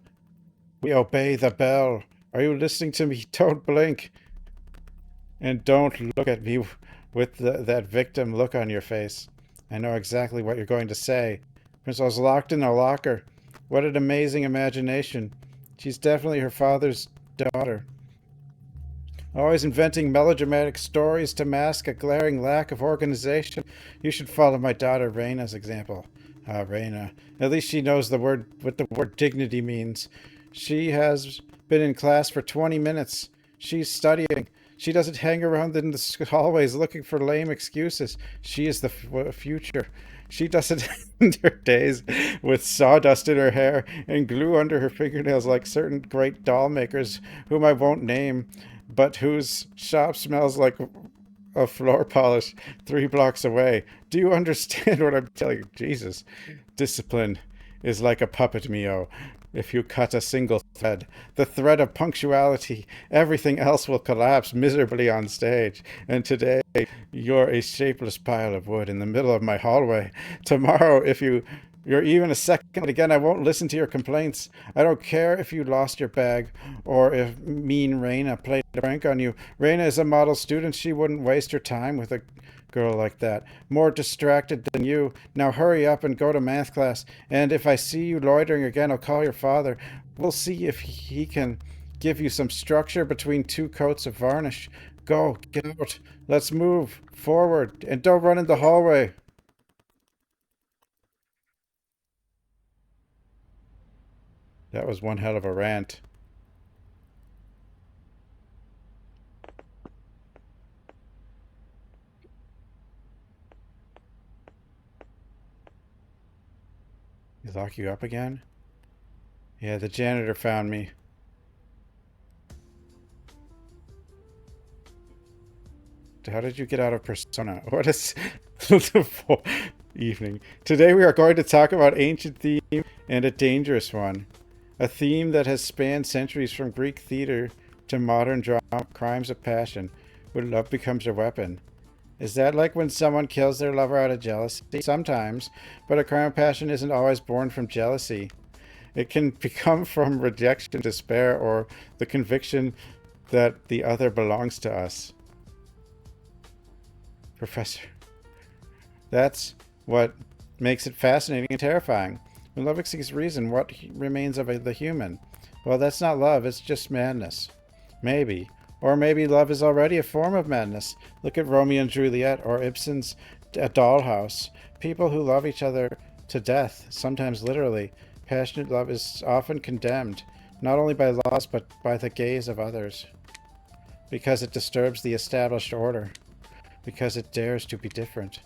We obey the bell. Are you listening to me? Don't blink. And don't look at me with that victim look on your face. I know exactly what you're going to say. Princess locked in a locker. What an amazing imagination. She's definitely her father's daughter. Always inventing melodramatic stories to mask a glaring lack of organization. You should follow my daughter Reina's example. Reina. At least she knows what the word dignity means. She has been in class for 20 minutes. She's studying. She doesn't hang around in the hallways looking for lame excuses. She is the future. She doesn't end her days with sawdust in her hair and glue under her fingernails like certain great doll makers whom I won't name, but whose shop smells like a floor polish 3 blocks away. Do you understand what I'm telling you? Jesus. Discipline is like a puppet, Mio. If you cut a single thread, the thread of punctuality, everything else will collapse miserably on stage. And today, you're a shapeless pile of wood in the middle of my hallway. Tomorrow, if you're even a second again, I won't listen to your complaints. I don't care if you lost your bag or if mean Reina played a prank on you. Reina is a model student. She wouldn't waste her time with a girl like that. More distracted than you. Now hurry up and go to math class. And if I see you loitering again, I'll call your father. We'll see if he can give you some structure between 2 coats of varnish. Go, get out. Let's move forward. And don't run in the hallway. That was one hell of a rant. They lock you up again? Yeah, the janitor found me. How did you get out of Persona? What is the evening? Today we are going to talk about ancient theme and a dangerous one. A theme that has spanned centuries from Greek theater to modern drama, crimes of passion, where love becomes a weapon. Is that like when someone kills their lover out of jealousy? Sometimes, but a crime of passion isn't always born from jealousy. It can become from rejection, despair, or the conviction that the other belongs to us. Professor. That's what makes it fascinating and terrifying. When love exceeds reason, what remains of the human? Well, that's not love, it's just madness. Maybe. Or maybe love is already a form of madness. Look at Romeo and Juliet or Ibsen's A Dollhouse. People who love each other to death, sometimes literally. Passionate love is often condemned, not only by laws but by the gaze of others. Because it disturbs the established order. Because it dares to be different.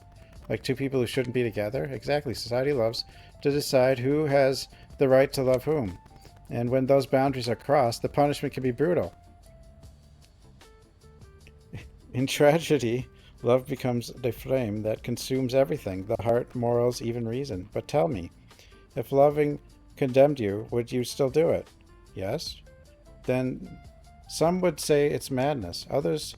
Like two people who shouldn't be together? Exactly. Society loves to decide who has the right to love whom. And when those boundaries are crossed, the punishment can be brutal. In tragedy, love becomes the flame that consumes everything, the heart, morals, even reason. But tell me, if loving condemned you, would you still do it? Yes? Then some would say it's madness, others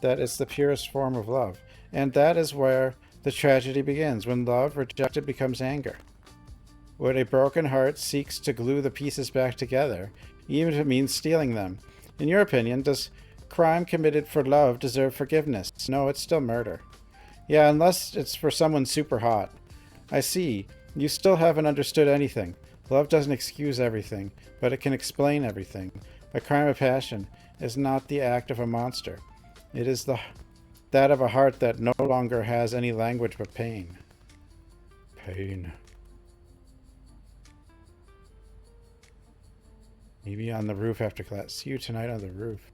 that it's the purest form of love. And that is where the tragedy begins, when love rejected becomes anger. When a broken heart seeks to glue the pieces back together, even if it means stealing them. In your opinion, does crime committed for love deserve forgiveness? No, it's still murder. Yeah, unless it's for someone super hot. I see. You still haven't understood anything. Love doesn't excuse everything, but it can explain everything. A crime of passion is not the act of a monster. It is that of a heart that no longer has any language but pain. Pain. Maybe on the roof after class. See you tonight on the roof.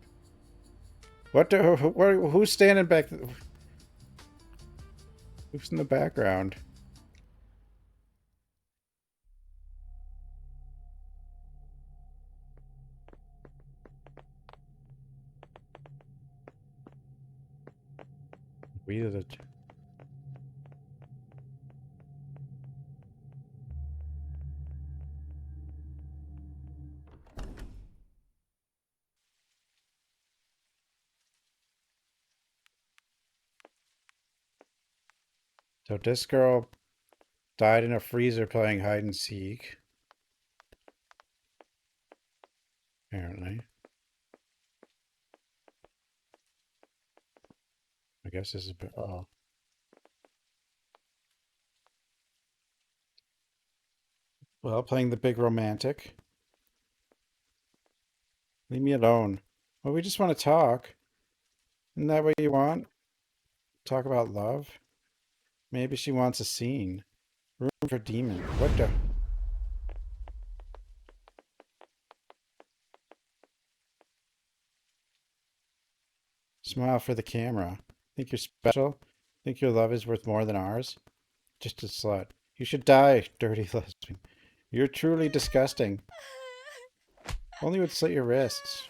Who's standing back? Who's in the background? We did it. So this girl died in a freezer playing hide and seek. Apparently. I guess this is... Oh. Well, playing the big romantic. Leave me alone. Well, we just want to talk. Isn't that what you want? Talk about love? Maybe she wants a scene. Room for demon. What the... Smile for the camera. Think you're special? Think your love is worth more than ours? Just a slut. You should die, dirty lesbian. You're truly disgusting. Only would slit your wrists.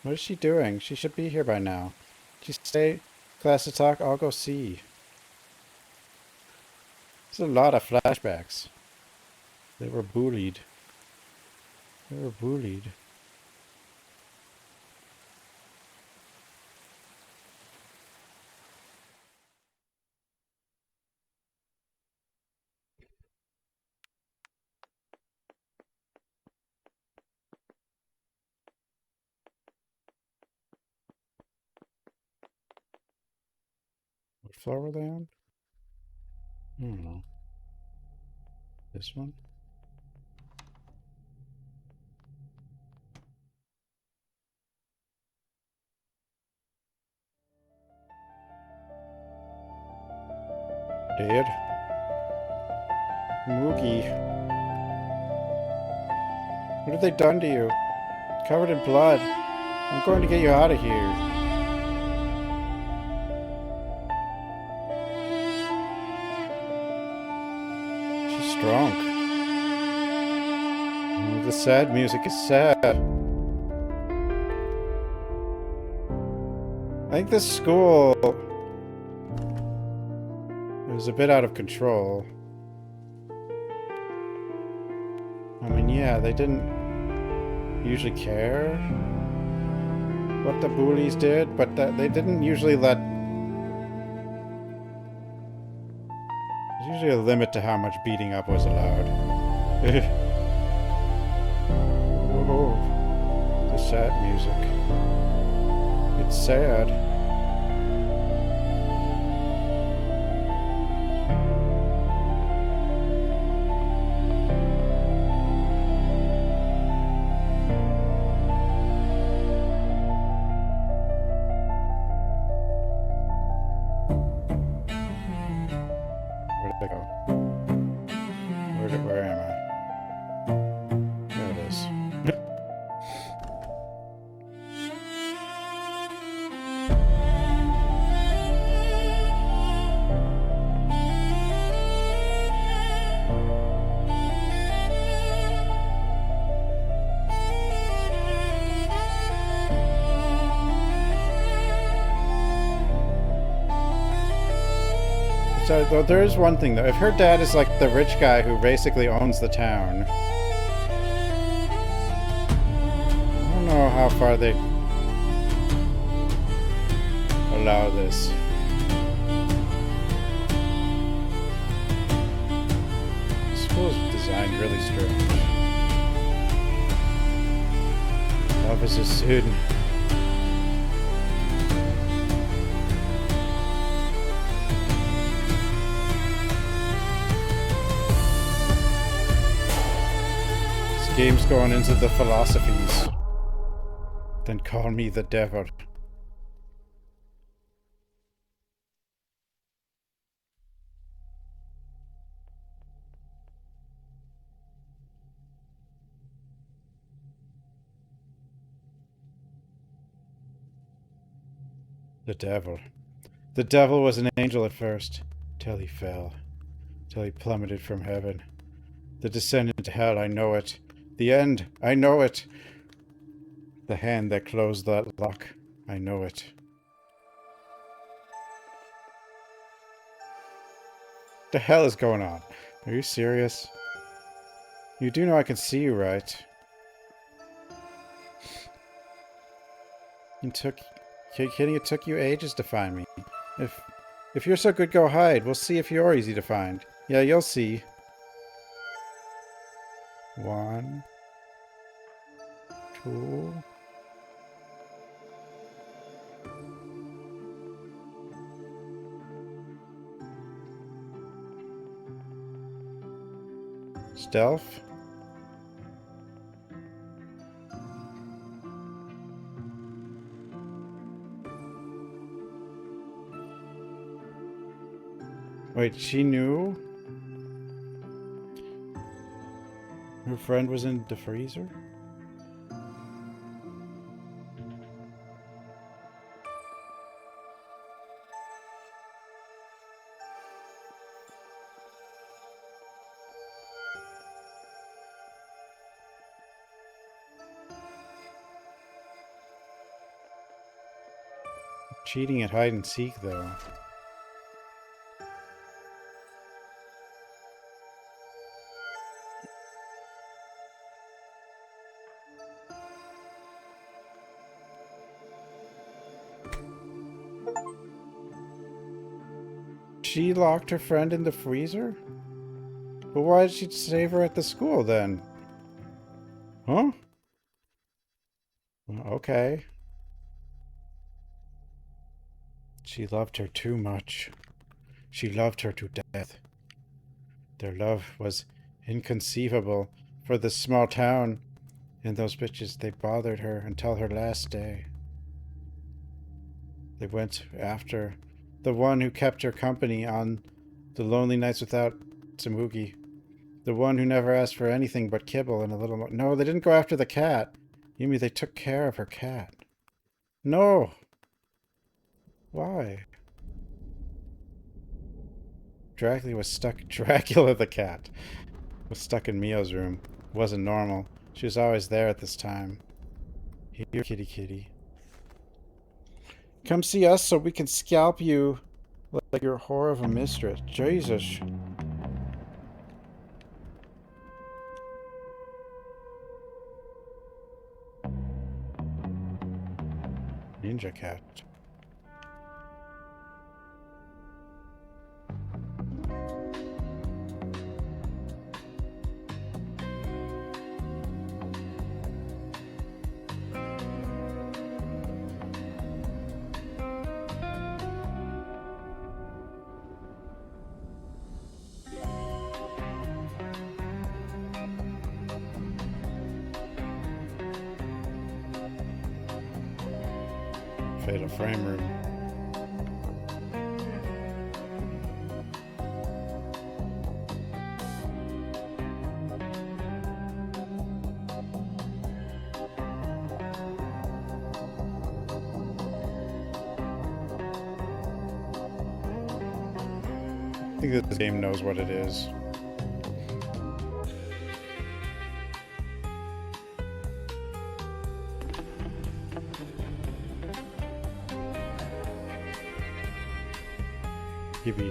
What is she doing? She should be here by now. She stay class to talk? I'll go see. There's a lot of flashbacks. They were bullied. They were bullied. What floor were they on? I don't know. This one? Dead? Moogie. What have they done to you? Covered in blood. I'm going to get you out of here. She's drunk. Oh, the sad music is sad. I think this school was a bit out of control. I mean, yeah, they didn't usually care what the bullies did, but they didn't usually let... They There's usually a limit to how much beating up was allowed. Whoa. The sad music. It's sad. Where did I go? Where am I? There it is. So there is one thing though. If her dad is like the rich guy who basically owns the town, I don't know how far they allow this. The school is designed really strange. Love is a student. Game's going into the philosophies. Then call me the devil. The devil. The devil was an angel at first, till he fell, till he plummeted from heaven. The descent into hell, I know it. The end, I know it. The hand that closed that lock, I know it. The hell is going on? Are you serious? You do know I can see you, right? Kidding, it took you ages to find me. If you're so good, go hide. We'll see if you're easy to find. Yeah, you'll see. 1, 2. Stealth. Wait, she knew? Her friend was in the freezer? Cheating at hide and seek, though. She locked her friend in the freezer? But why did she save her at the school then? Huh? Well, okay. She loved her too much. She loved her to death. Their love was inconceivable for this small town. And those bitches, they bothered her until her last day. They went after the one who kept her company on the lonely nights without Samugi. The one who never asked for anything but kibble and a little more. No, they didn't go after the cat. You mean they took care of her cat? No. Why? Dracula the cat was stuck in Mio's room. Wasn't normal. She was always there at this time. Here, kitty kitty. Come see us so we can scalp you like you're a whore of a mistress. Jesus. Ninja cat. Fatal frame room. I think that this game knows what it is. Yippee.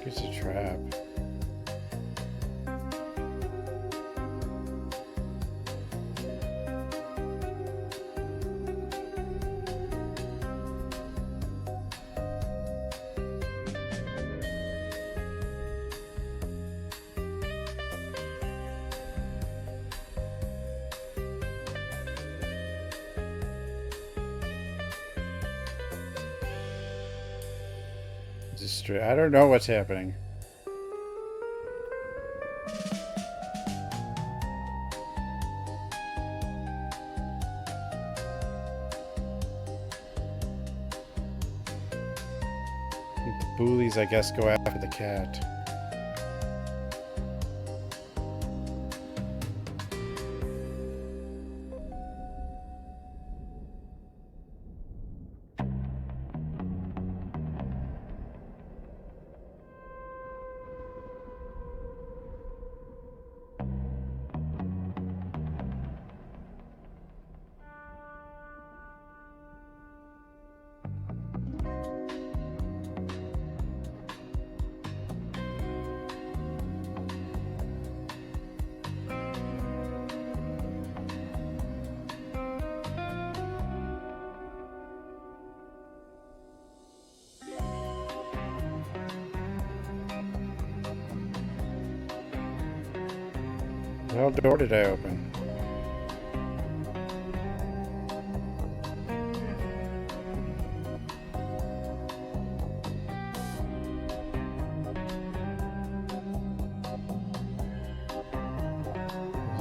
It's a trap. I don't know what's happening. The bullies, I guess, go after the cat. What hell door did I open?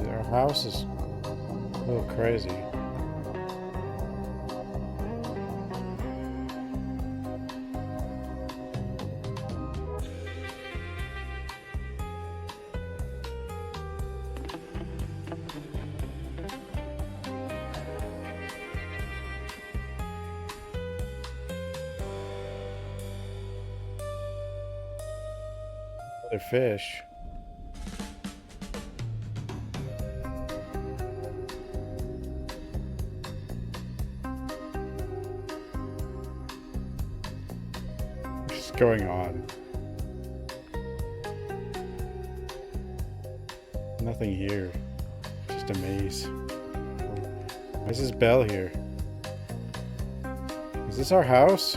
Our house is a little crazy. Another fish. What's going on? Nothing here. Just a maze. Why is this bell here? Is this our house?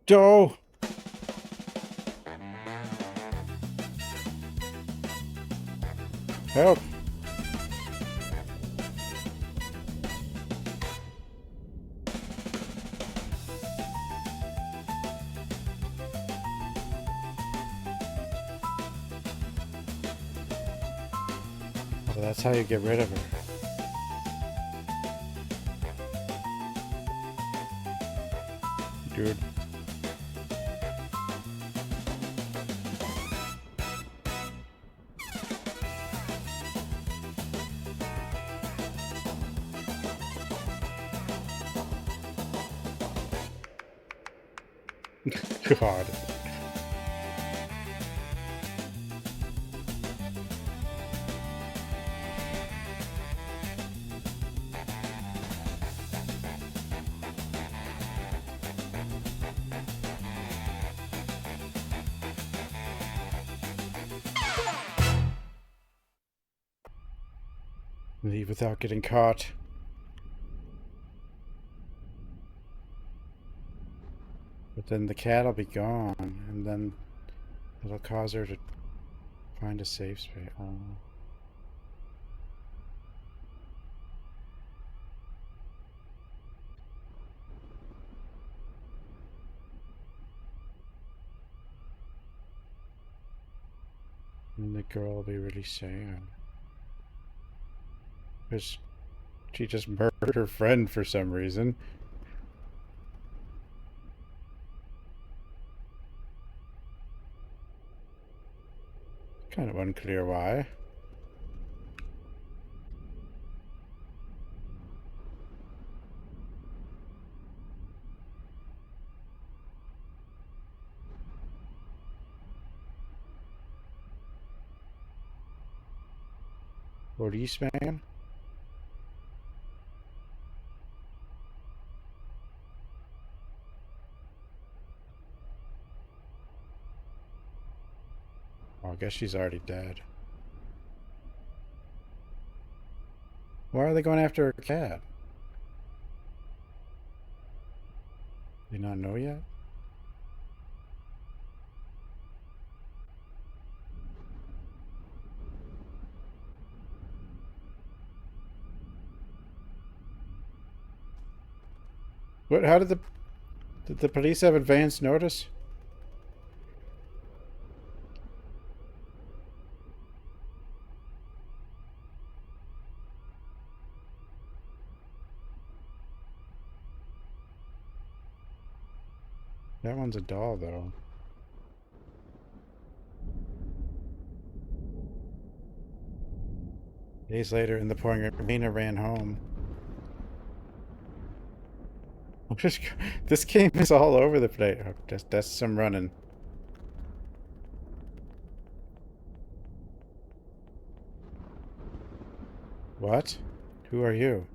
Joe! Help! Oh, that's how you get rid of her. dude. God. Leave without getting caught. But then the cat'll be gone, and then it'll cause her to find a safe space. Oh. And the girl will be really sad. Because she just murdered her friend for some reason. Kind of unclear why. Policeman? Oh, I guess she's already dead. Why are they going after her cat? They not know yet? What? How did the police have advance notice? That one's a doll, though. Days later, in the pouring rain, I ran home. This game is all over the place. Oh, that's some running. What? Who are you?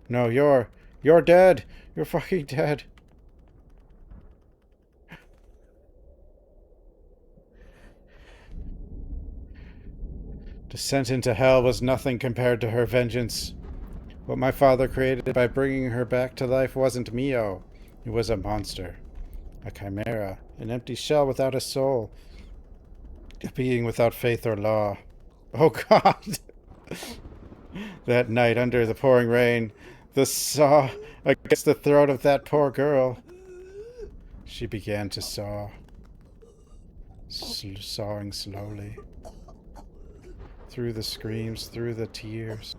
No, you're dead. You're fucking dead. Descent into hell was nothing compared to her vengeance. What my father created by bringing her back to life wasn't Mio. It was a monster. A chimera. An empty shell without a soul. A being without faith or law. Oh God! That night under the pouring rain, the saw against the throat of that poor girl. She began to saw. Sawing slowly. Through the screams, through the tears.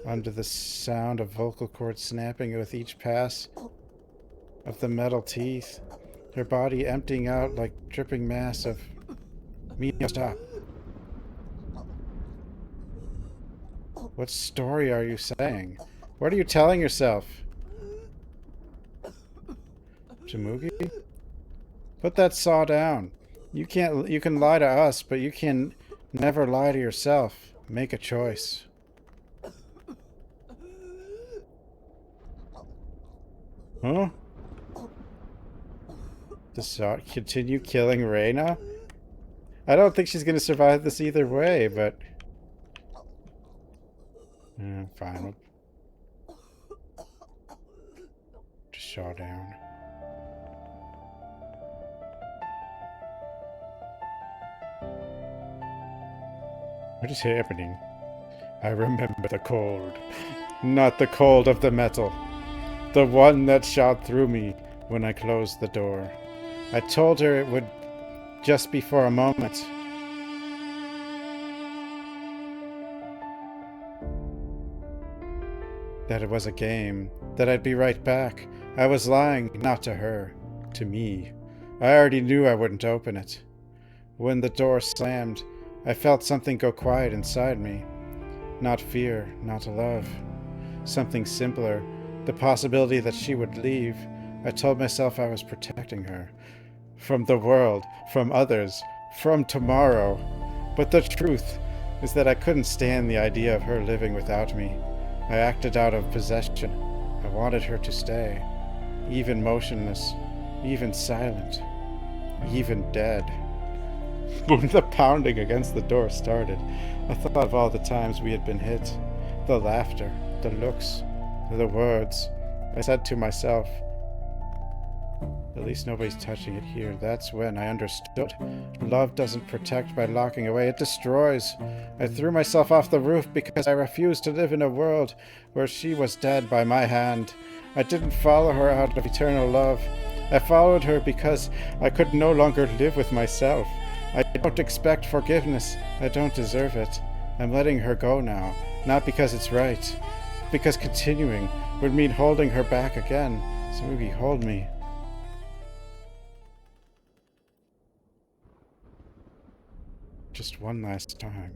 Under the sound of vocal cords snapping with each pass of the metal teeth. Her body emptying out like dripping mass of... Mio, stop. What story are you saying? What are you telling yourself? Jamugi? Put that saw down. You can lie to us, but you can never lie to yourself. Make a choice. Huh? The saw continue killing Reina? I don't think she's gonna survive this either way, but... Yeah, fine. Just saw down. What is happening? I remember the cold. Not the cold of the metal. The one that shot through me when I closed the door. I told her it would just be for a moment. That it was a game, that I'd be right back. I was lying, not to her, to me. I already knew I wouldn't open it. When the door slammed, I felt something go quiet inside me. Not fear, not love. Something simpler, the possibility that she would leave. I told myself I was protecting her. From the world, from others, from tomorrow. But the truth is that I couldn't stand the idea of her living without me. I acted out of possession. I wanted her to stay. Even motionless, even silent, even dead. When the pounding against the door started, I thought of all the times we had been hit. The laughter, the looks, the words. I said to myself, at least nobody's touching it here. That's when I understood. Love doesn't protect by locking away, it destroys. I threw myself off the roof because I refused to live in a world where she was dead by my hand. I didn't follow her out of eternal love. I followed her because I could no longer live with myself. I don't expect forgiveness. I don't deserve it. I'm letting her go now, not because it's right, because continuing would mean holding her back again. So maybe hold me. Just one last time.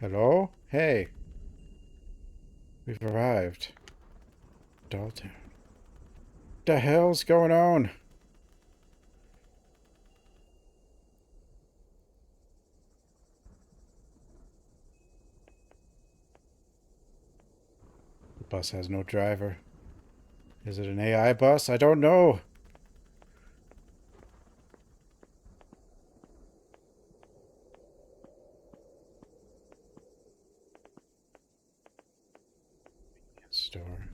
Hello? Hey. We've arrived. Dolltown. What the hell's going on? The bus has no driver. Is it an AI bus? I don't know. Store.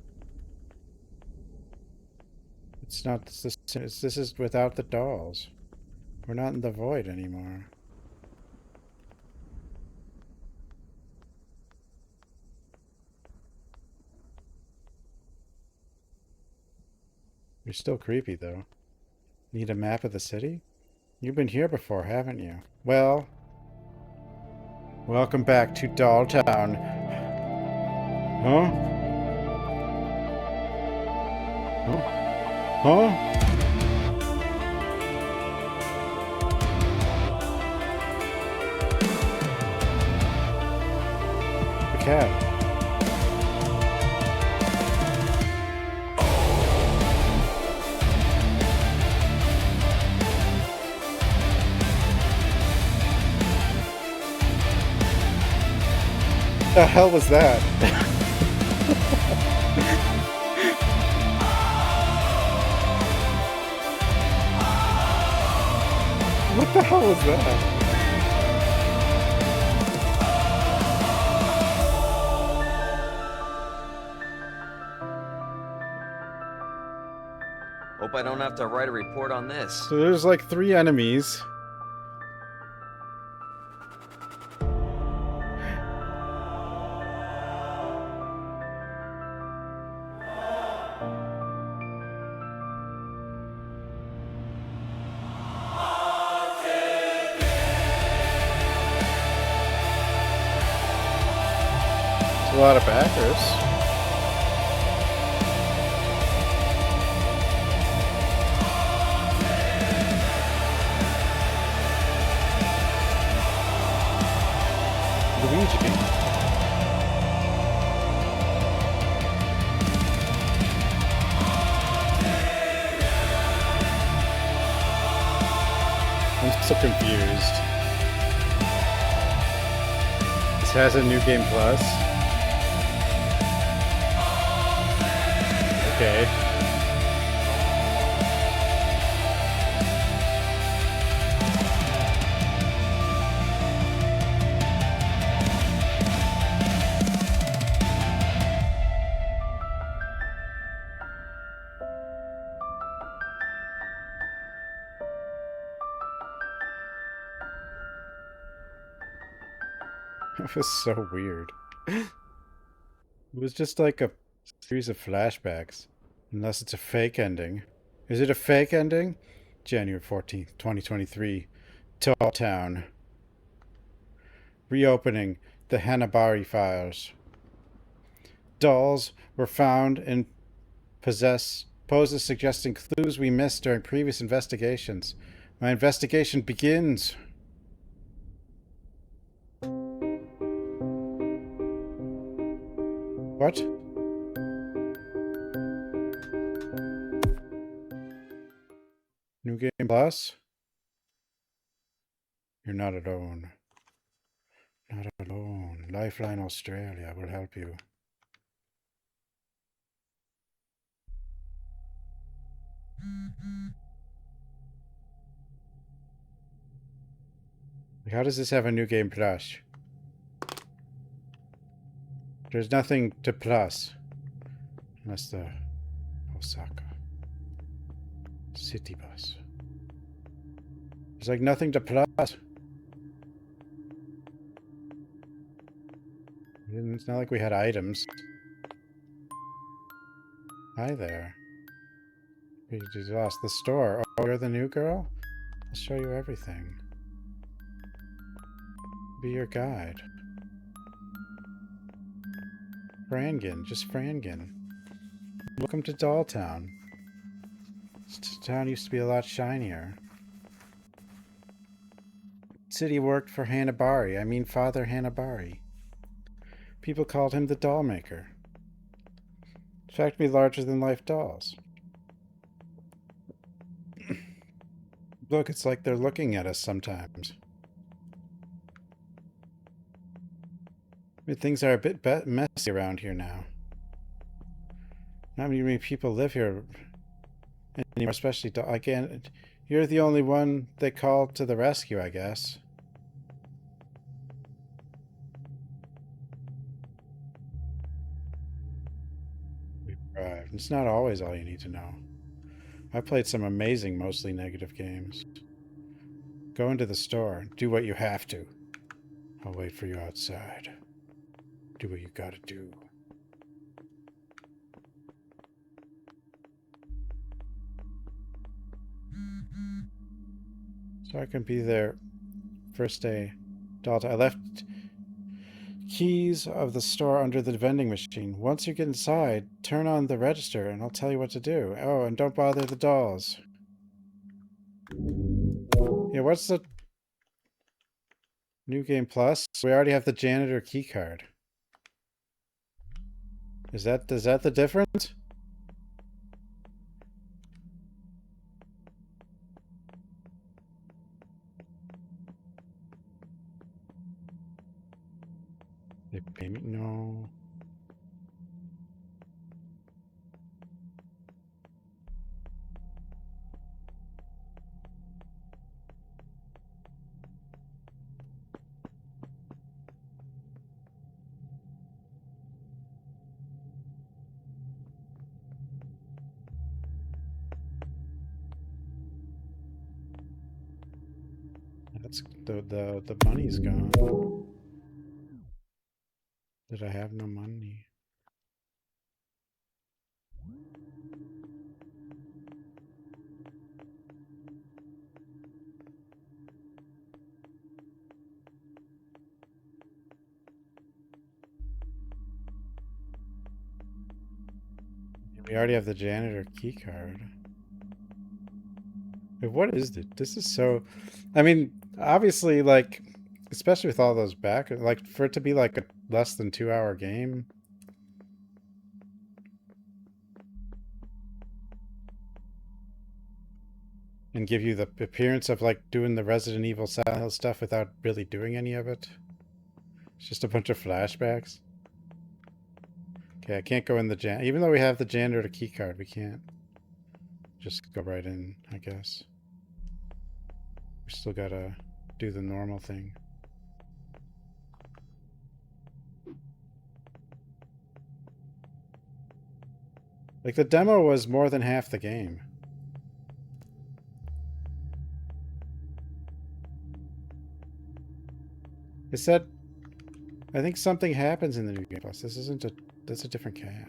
It's not this. This is without the dolls. We're not in the void anymore. You're still creepy though. Need a map of the city? You've been here before, haven't you? Well, welcome back to Dolltown. Huh? Huh? Huh? The cat. The hell was that? What the hell was that? Hope I don't have to write a report on this. So there's like 3 enemies. A lot of backers. Luigi. I'm so confused. This has a new game plus. Okay. That was so weird. It was just like a series of flashbacks. Unless it's a fake ending. Is it a fake ending? January 14th, 2023. Tall Town. Reopening the Hanabari files. Dolls were found in poses suggesting clues we missed during previous investigations. My investigation begins. What? New Game Plus? You're not alone. Not alone. Lifeline Australia will help you. How does this have a New Game Plus? There's nothing to plus. Unless the Osaka City Bus. There's like nothing to plus. It's not like we had items. Hi there. We just lost the store. Oh, you're the new girl? I'll show you everything. Be your guide. Frangan, just Frangan. Welcome to Dolltown. This town used to be a lot shinier. City worked for Hanabari. I mean Father Hanabari. People called him the doll maker. In fact, be larger than life dolls. Look, it's like they're looking at us sometimes. I mean, things are a bit messy around here now. Not many people live here anymore, especially again. You're the only one they called to the rescue, I guess. We've arrived. It's not always all you need to know. I played some amazing, mostly negative games. Go into the store. Do what you have to. I'll wait for you outside. Do what you gotta do. So I can be there first day. Delta. I left keys of the store under the vending machine. Once you get inside, turn on the register and I'll tell you what to do. Oh, and don't bother the dolls. Yeah, what's the New Game Plus? We already have the janitor key card. Is that the difference? They pay me? No. That's the money's gone. Did I have no money? We already have the janitor key card. Wait, what is it? This is so... I mean, obviously, like, especially with all those back... Like, for it to be, like, a less than 2-hour game... And give you the appearance of, like, doing the Resident Evil Silent Hill stuff without really doing any of it. It's just a bunch of flashbacks. Okay, I can't go in the even though we have the janitor key card, we can't just go right in, I guess. We still gotta do the normal thing. Like, the demo was more than half the game. It said, I think something happens in the New Game Plus. This isn't a, that's a different cat.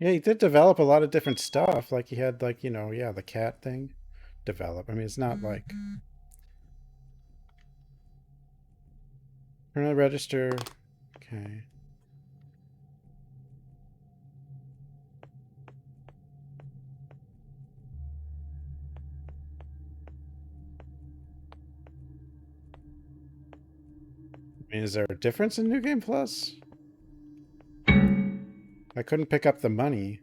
Yeah, he did develop a lot of different stuff. Like he had like, you know, yeah, the cat thing develop. I mean, it's not like turn on register. Okay. I mean, is there a difference in New Game Plus? I couldn't pick up the money.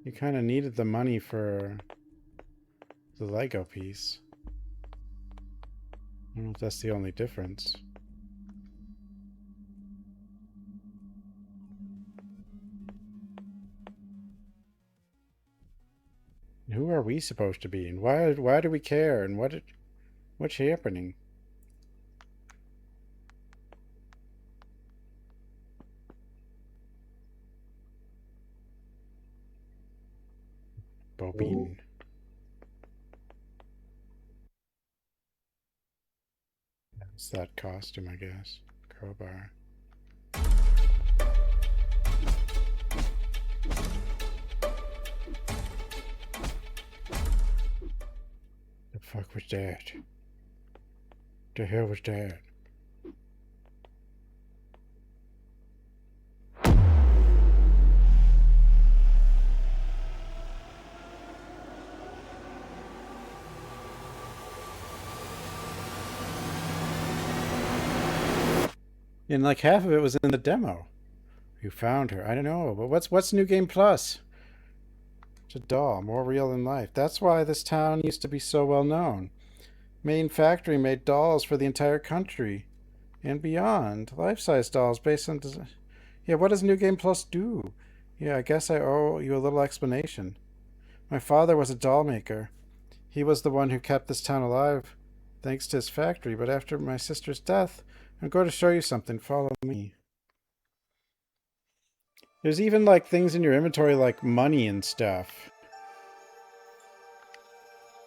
You kind of needed the money for the Lego piece. I don't know if that's the only difference. Who are we supposed to be, and why do we care, and what's happening? Bobine. It's that costume, I guess. Crowbar. The fuck was that? The hell was that? And like half of it was in the demo. You found her. I don't know, but what's New Game Plus? It's a doll, more real than life. That's why this town used to be so well known. Main factory made dolls for the entire country and beyond. Life-size dolls based on Yeah, what does New Game Plus do? Yeah, I guess I owe you a little explanation. My father was a doll maker. He was the one who kept this town alive thanks to his factory, but after my sister's death, I'm going to show you something. Follow me. There's even like things in your inventory like money and stuff.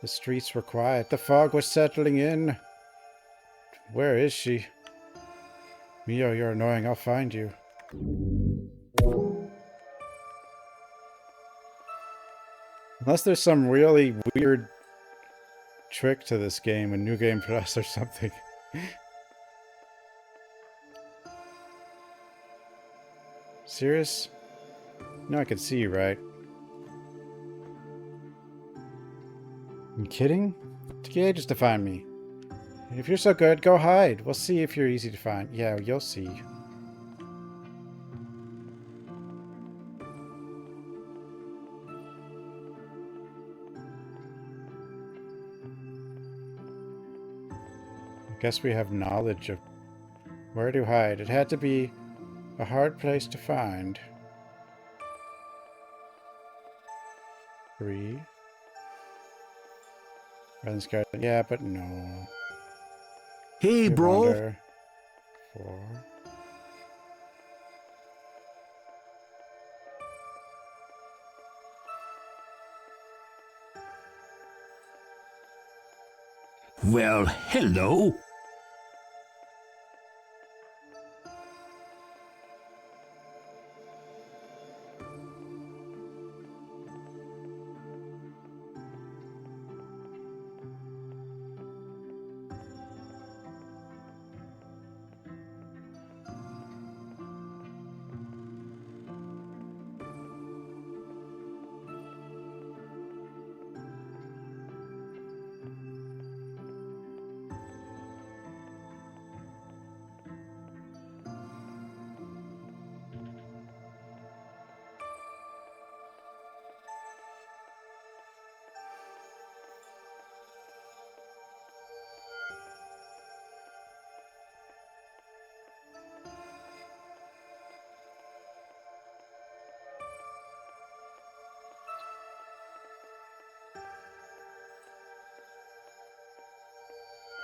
The streets were quiet. The fog was settling in. Where is she? Mio, you're annoying. I'll find you. Unless there's some really weird trick to this game in New Game Plus or something. Serious? No, I can see you, right? You kidding? It took you ages to find me. If you're so good, go hide. We'll see if you're easy to find. Yeah, you'll see. I guess we have knowledge of where to hide. It had to be a hard place to find. 3. Friends garden. Yeah, but no. Hey, bro. Wonder. 4. Well, hello.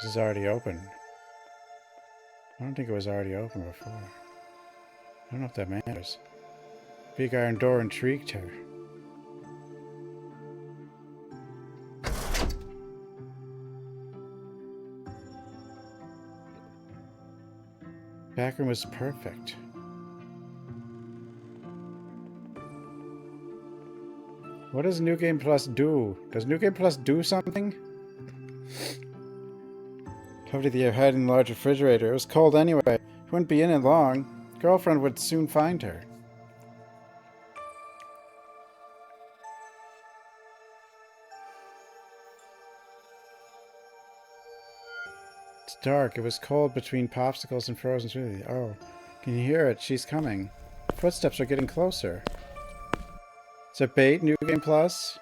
This is already open. I don't think it was already open before. I don't know if that matters. Big iron door intrigued her. Backroom was perfect. What does New Game Plus do? Does New Game Plus do something? Over the hide in the large refrigerator. It was cold anyway. He wouldn't be in it long. Girlfriend would soon find her. It's dark. It was cold between popsicles and frozen smoothie. Oh, can you hear it? She's coming. Footsteps are getting closer. Is it bait? New Game Plus?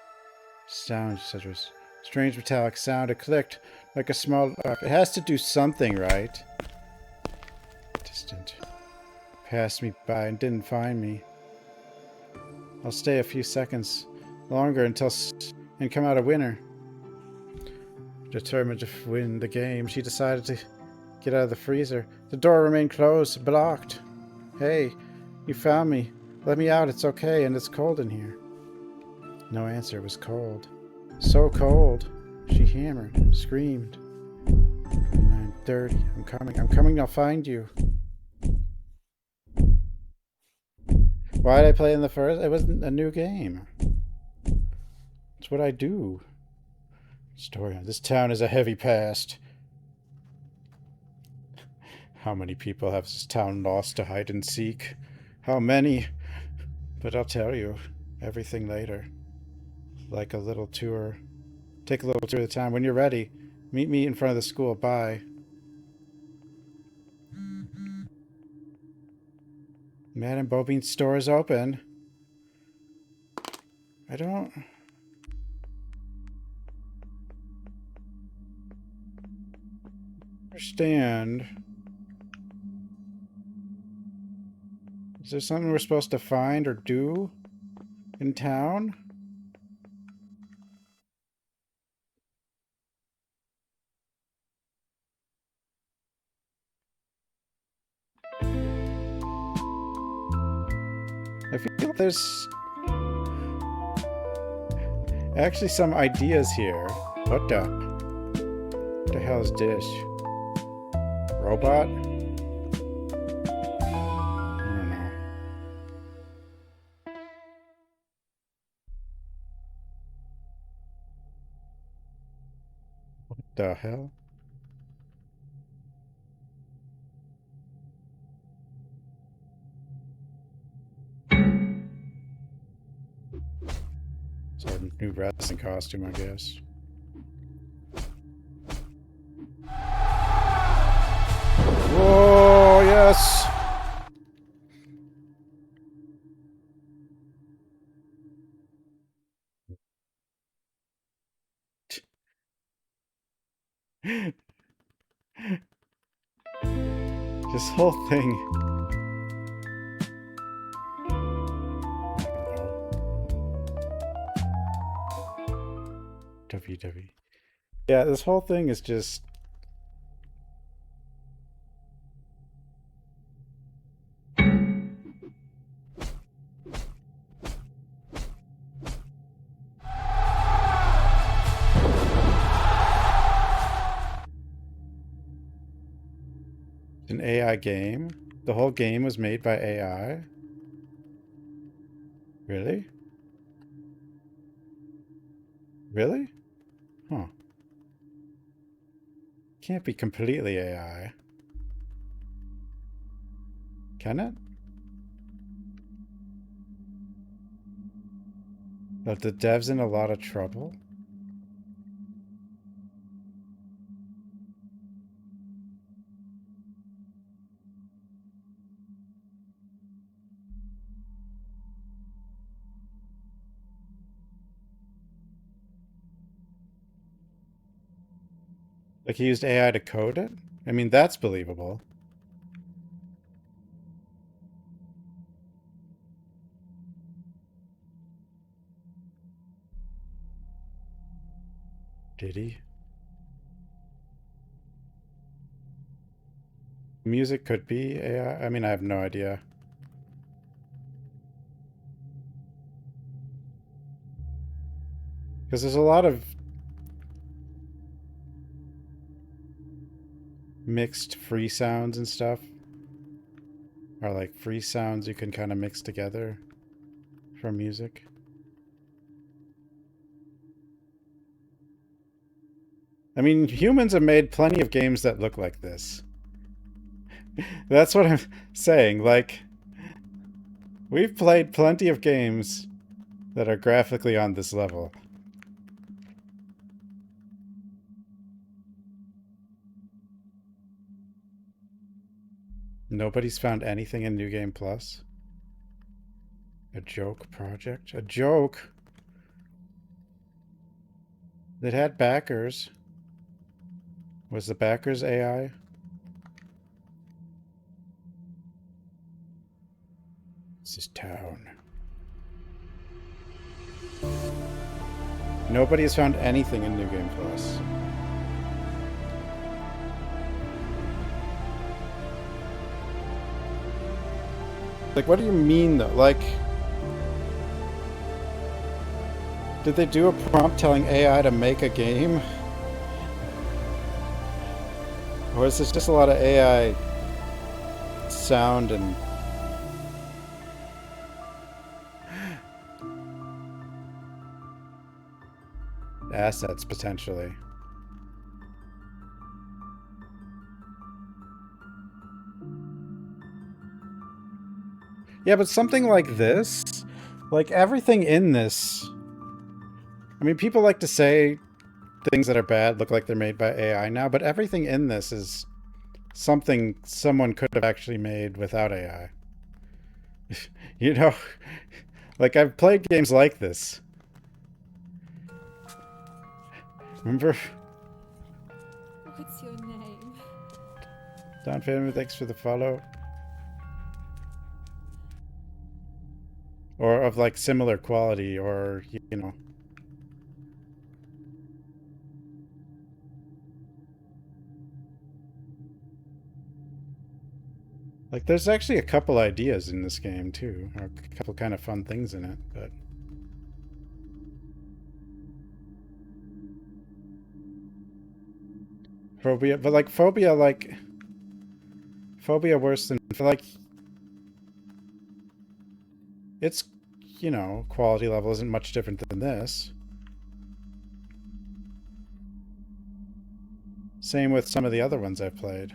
Sound, such as strange metallic sound. It clicked like a small... it has to do something, right? Distant. Passed me by and didn't find me. I'll stay a few seconds longer until... and come out a winner. Determined to win the game, she decided to get out of the freezer. The door remained closed, blocked. Hey, you found me. Let me out, it's okay, and it's cold in here. No answer, it was cold. So cold. She hammered, screamed. 9:30. I'm coming, I'll find you. Why did I play in the first? It wasn't a new game. It's what I do. Story on this town is a heavy past. How many people have this town lost to hide and seek? How many? But I'll tell you everything later. Like a little tour. Take a little tour of the town. When you're ready, meet me in front of the school. Bye. Madame Bobine's store is open. I don't... understand. Is there something we're supposed to find or do in town? I feel like there's actually some ideas here. What the hell is this? Robot? I don't know. What the hell? It's a new wrestling costume, I guess. Whoa, yes! This whole thing. WW. Yeah, this whole thing is just... an AI game? The whole game was made by AI? Really? Really? Huh. Can't be completely AI. Can it? But the dev's in a lot of trouble? Like he used AI to code it? I mean, that's believable. Did he? Music could be AI. I mean, I have no idea. Because there's a lot of mixed free sounds and stuff. Or like free sounds you can kind of mix together from music. I mean, humans have made plenty of games that look like this. That's what I'm saying. Like, we've played plenty of games that are graphically on this level. Nobody's found anything in New Game Plus? A joke project? A joke? That had backers. Was the backers AI? This is town. Nobody has found anything in New Game Plus. Like, what do you mean, though? Like, did they do a prompt telling AI to make a game? Or is this just a lot of AI sound and... assets, potentially? Yeah, but something like this, like everything in this, I mean, people like to say things that are bad look like they're made by AI now, but everything in this is something someone could have actually made without AI. You know, like I've played games like this. Remember? What's your name? Don Failmore, thanks for the follow. Or of like similar quality, or, you know. Like, there's actually a couple ideas in this game, too. Or a couple kind of fun things in it, but... Phobia, but like, Phobia, like... Phobia worse than... Like... Its, you know, quality level isn't much different than this. Same with some of the other ones I've played.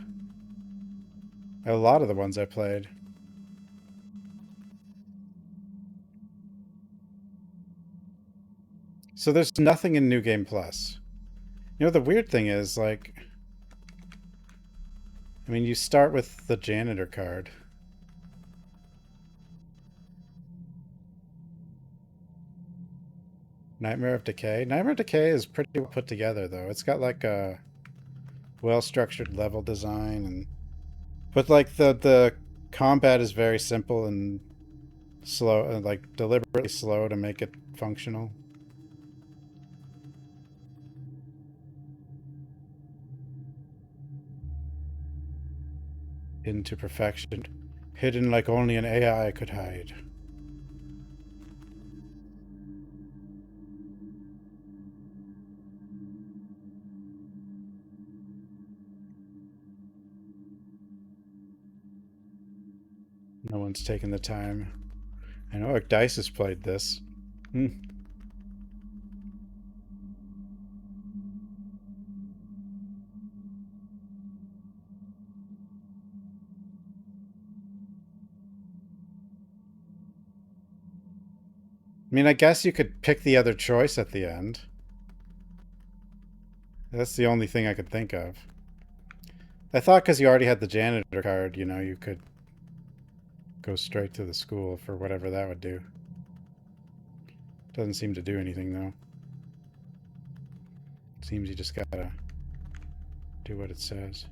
A lot of the ones I played. So there's nothing in New Game Plus. You know, the weird thing is, like... I mean, you start with the janitor card. Nightmare of Decay? Nightmare of Decay is pretty well put together, though. It's got, like, a well-structured level design, and... But, like, the combat is very simple and slow, and, like, deliberately slow to make it functional. Into perfection. Hidden like only an AI could hide. No one's taken the time. I know Dice has played this. Hmm. I mean, I guess you could pick the other choice at the end. That's the only thing I could think of. I thought because you already had the janitor card, you know, you could go straight to the school for whatever that would do. Doesn't seem to do anything, though. Seems you just gotta do what it says.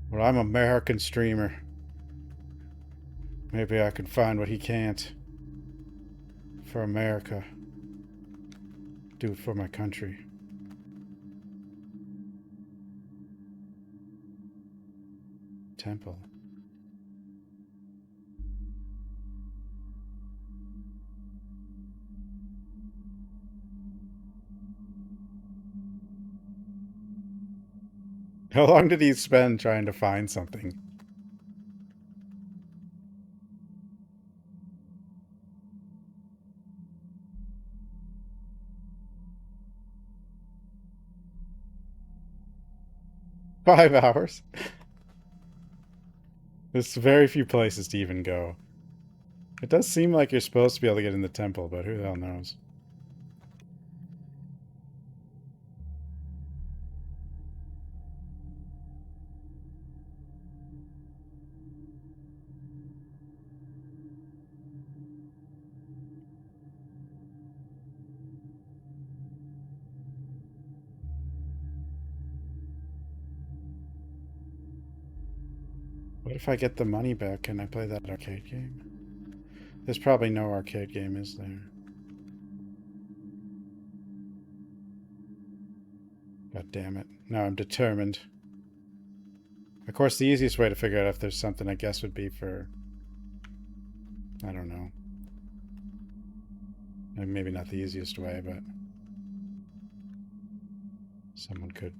Well, I'm an American streamer. Maybe I can find what he can't. For America. Do it for my country. Temple. How long did he spend trying to find something? $5 hours? There's very few places to even go. It does seem like you're supposed to be able to get in the temple, but who the hell knows? What if I get the money back? Can I play that arcade game? There's probably no arcade game, is there? God damn it. No, I'm determined. Of course, the easiest way to figure out if there's something, I guess, would be for... I don't know. Maybe not the easiest way, but... someone could...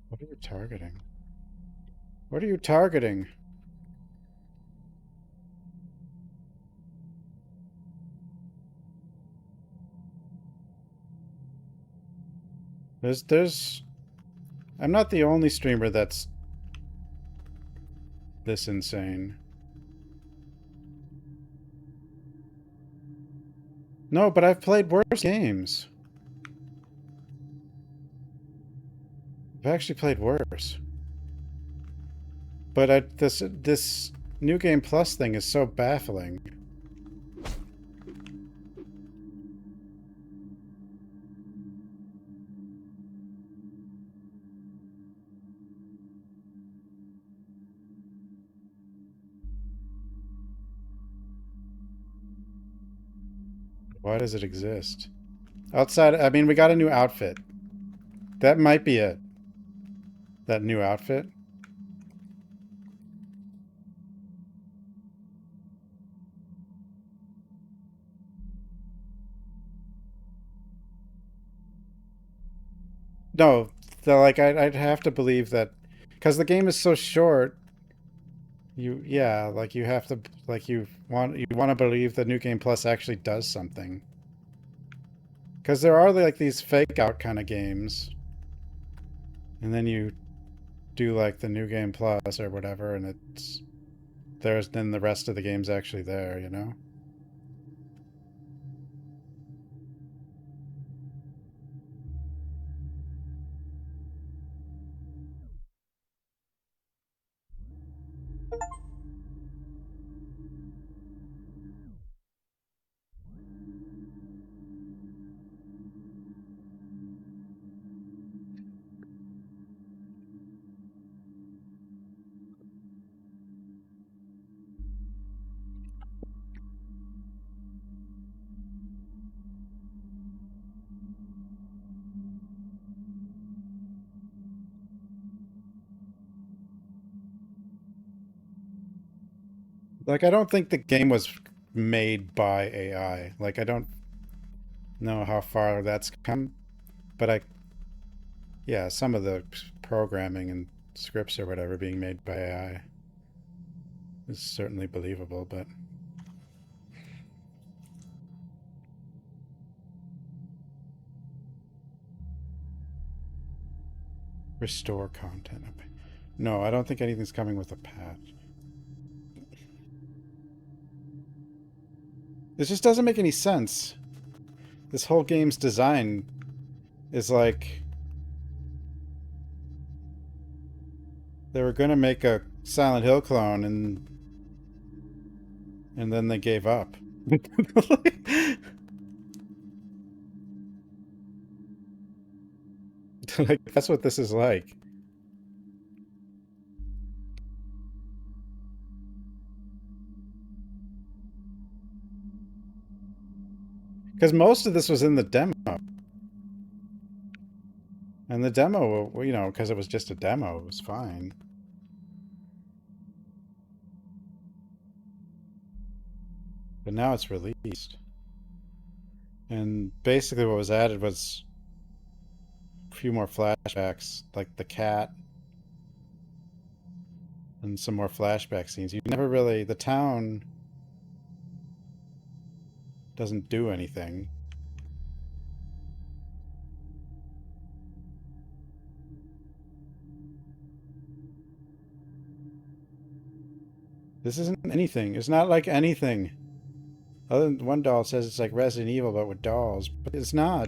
What are you targeting? What are you targeting? There's... I'm not the only streamer that's this insane. No, but I've played worse games. I've actually played worse. But this New Game Plus thing is so baffling. Why does it exist? Outside, I mean, we got a new outfit. That might be it. That new outfit. No, like I'd have to believe that, because the game is so short. Yeah, like you have to, like you want to believe that New Game Plus actually does something. Because there are like these fake out kind of games, and then you do like the New Game Plus or whatever, and then the rest of the game's actually there, you know? Like I don't think the game was made by AI. Like I don't know how far that's come, but yeah, some of the programming and scripts or whatever being made by AI is certainly believable, but restore content. No, I don't think anything's coming with a patch. This just doesn't make any sense. This whole game's design is like they were gonna make a Silent Hill clone and then they gave up. Like that's what this is like. Because most of this was in the demo. And the demo, you know, because it was just a demo, it was fine. But now it's released. And basically what was added was a few more flashbacks, like the cat. And some more flashback scenes. You never really... The town doesn't do anything. This isn't anything. It's not like anything. Other than one doll says it's like Resident Evil, but with dolls. But it's not.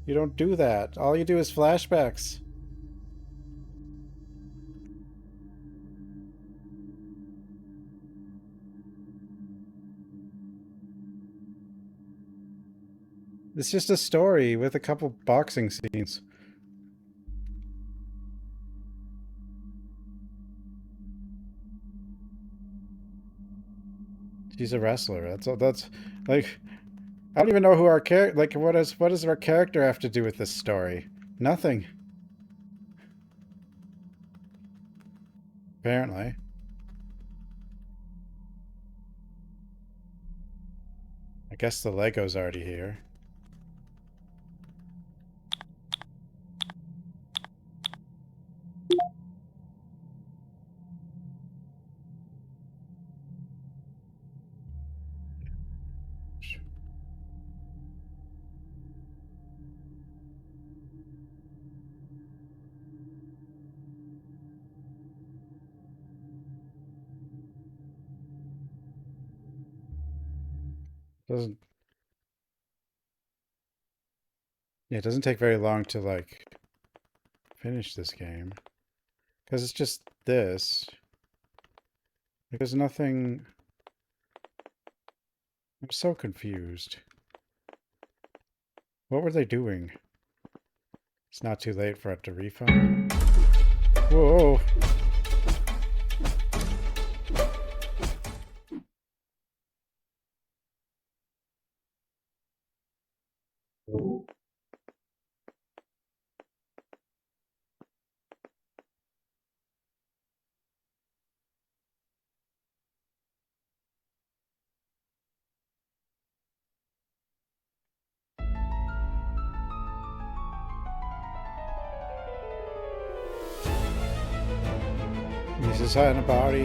You don't do that. All you do is flashbacks. It's just a story with a couple boxing scenes. She's a wrestler. That's all. That's like, I don't even know who our character. Like, what does our character have to do with this story? Nothing. Apparently. I guess the Lego's already here. Doesn't... Yeah, it doesn't take very long to, like, finish this game. Because it's just this. Like, there's nothing... I'm so confused. What were they doing? It's not too late for it to refund. Whoa! This is on a body.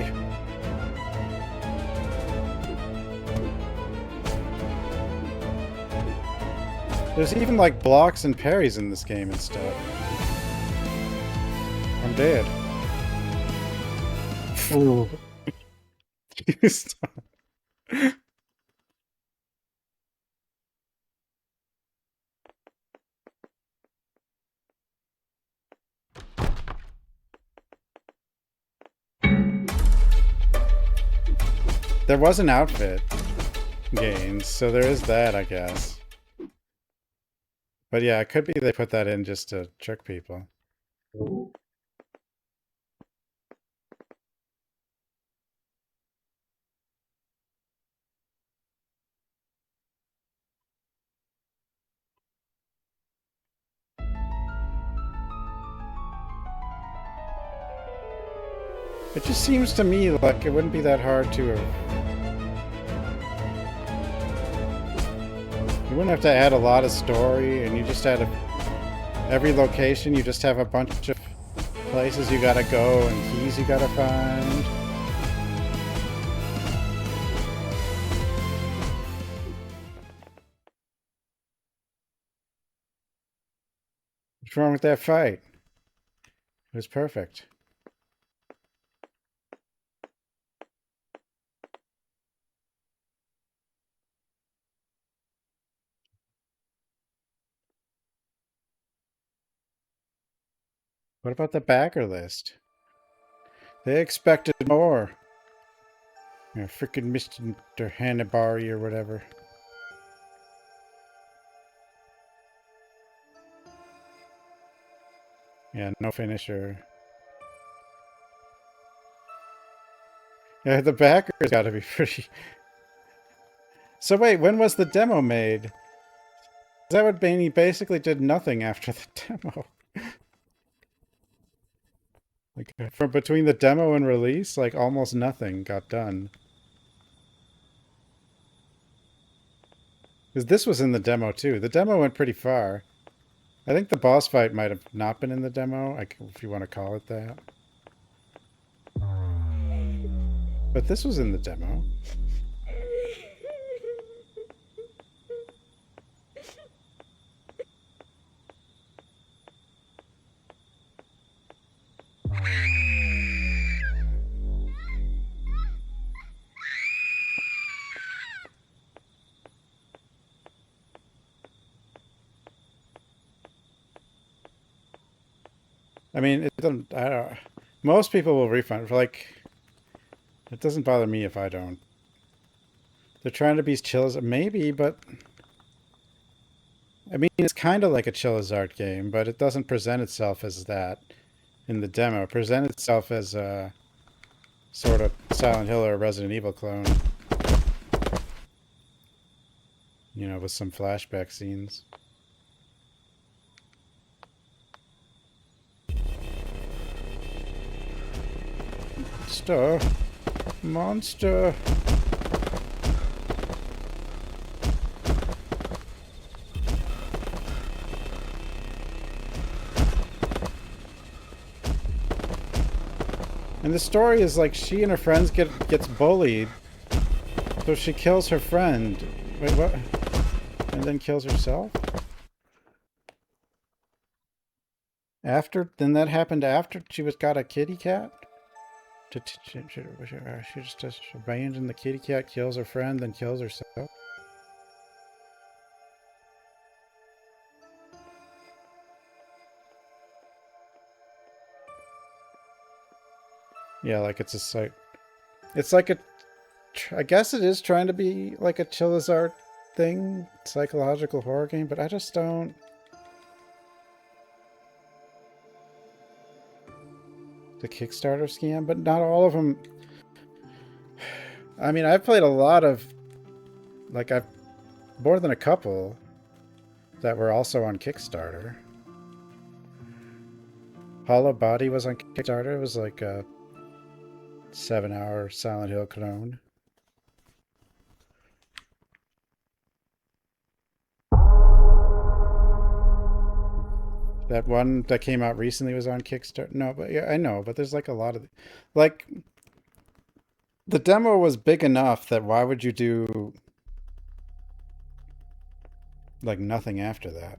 There's even like blocks and parries in this game and stuff. I'm dead. Ooh. There was an outfit gains, so there is that, I guess. But yeah, it could be they put that in just to trick people. It just seems to me like it wouldn't be that hard to... You wouldn't have to add a lot of story, and you just add every location, you just have a bunch of places you gotta go and keys you gotta find. What's wrong with that fight? It was perfect. What about the backer list? They expected more. Yeah, freaking Mr. Hanabari or whatever. Yeah, no finisher. Yeah, the backer's gotta be pretty... So wait, when was the demo made? That would mean he basically did nothing after the demo. Like, from between the demo and release, like, almost nothing got done. Because this was in the demo too. The demo went pretty far. I think the boss fight might have not been in the demo, if you want to call it that. But this was in the demo. I mean, it doesn't. I don't. Most people will refund. Like, it doesn't bother me if I don't. They're trying to be chill as maybe, but I mean, it's kind of like a Charizard game, but it doesn't present itself as that in the demo. It presents itself as a sort of Silent Hill or Resident Evil clone. You know, with some flashback scenes. Monster! Monster! And the story is like she and her friends gets bullied, so she kills her friend. Wait, what? And then kills herself? After? Then that happened after she got a kitty cat? She just abandoned the kitty cat, kills her friend, then kills herself? Yeah, like it's a site. It's like a... I guess it is trying to be like a Charizard thing, psychological horror game, but I just don't... The Kickstarter scam, but not all of them... I mean, I've played a lot of... Like, I've... More than a couple that were also on Kickstarter. Hollow Body was on Kickstarter. It was like a 7-hour Silent Hill clone. That one that came out recently was on Kickstarter. No, but yeah, I know, but there's like a lot of... Like, the demo was big enough that why would you do like nothing after that?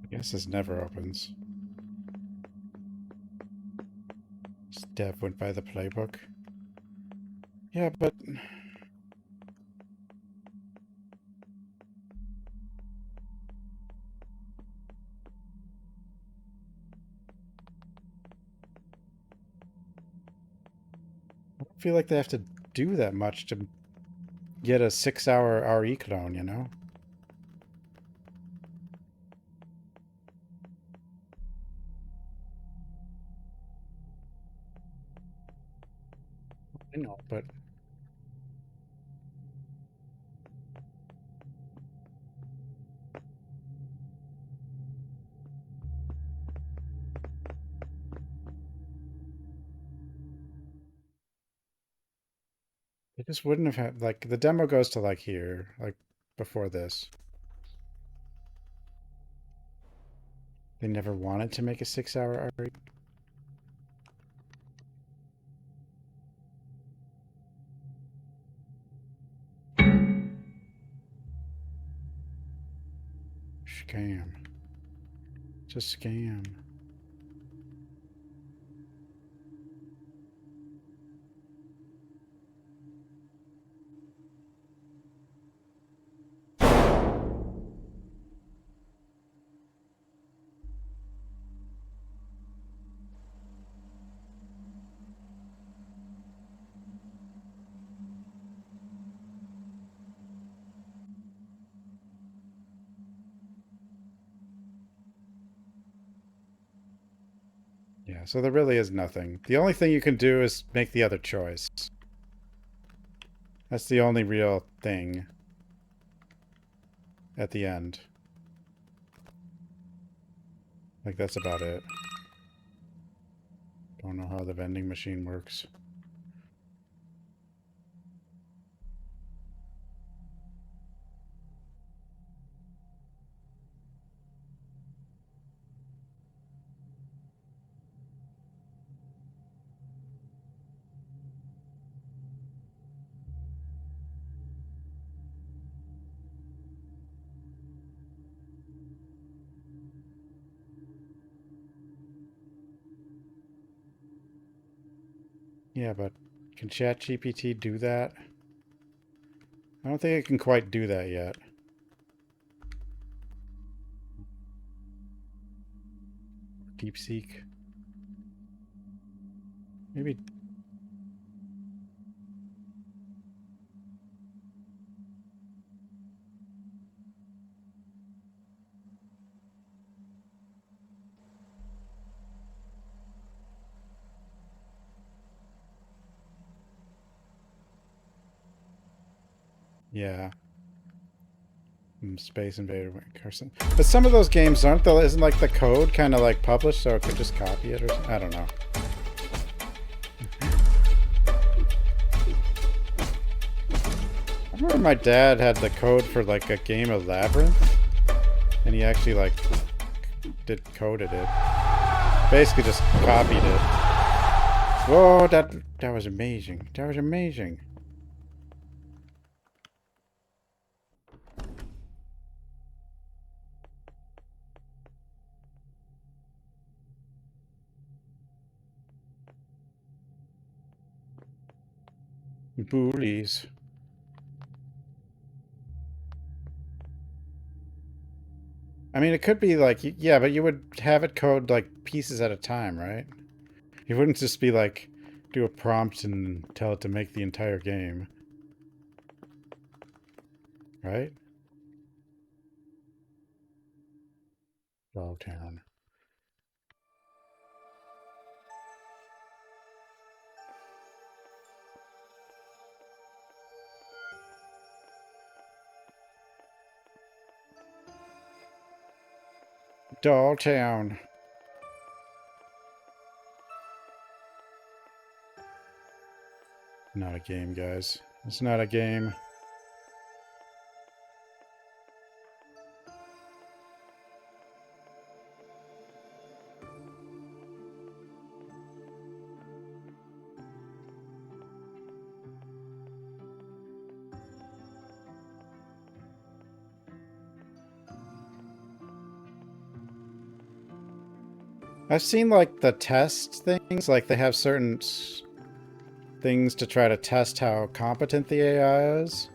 I guess this never opens. Dev went by the playbook. Yeah, but... I don't feel like they have to do that much to get a 6-hour RE clone, you know? I know, but... They just wouldn't have had... Like, the demo goes to, like, here. Like, before this. They never wanted to make a 6-hour RE. Scam. It's a scam. Yeah, so there really is nothing. The only thing you can do is make the other choice. That's the only real thing at the end. Like, that's about it. Don't know how the vending machine works. Yeah, but can ChatGPT do that? I don't think it can quite do that yet. DeepSeek. Maybe. Yeah. Space Invader Carson. But some of those games aren't though. Isn't like the code kind of like published, so it could just copy it or something? I don't know. I remember my dad had the code for like a game of Labyrinth, and he actually like coded it. Basically just copied it. Whoa, that was amazing. That was amazing. Bullies. I mean, it could be like, yeah, but you would have it code like pieces at a time, right? You wouldn't just be like, do a prompt and tell it to make the entire game. Right? Dogtown. Dogtown. Not a game, guys. It's not a game. I've seen like the test things, like they have certain things to try to test how competent the AI is.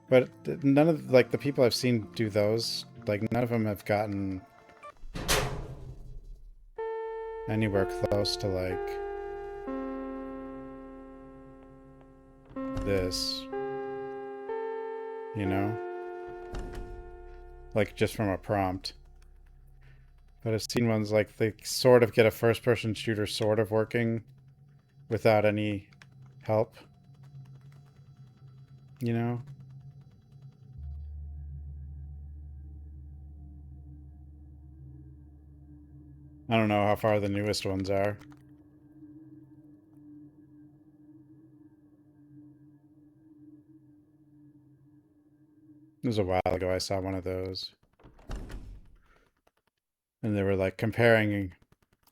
But none of like the people I've seen do those, like none of them have gotten anywhere close to like this, you know? Like just from a prompt. But I've seen ones like they sort of get a first-person shooter sort of working without any help. You know? I don't know how far the newest ones are. It was a while ago I saw one of those. And they were like comparing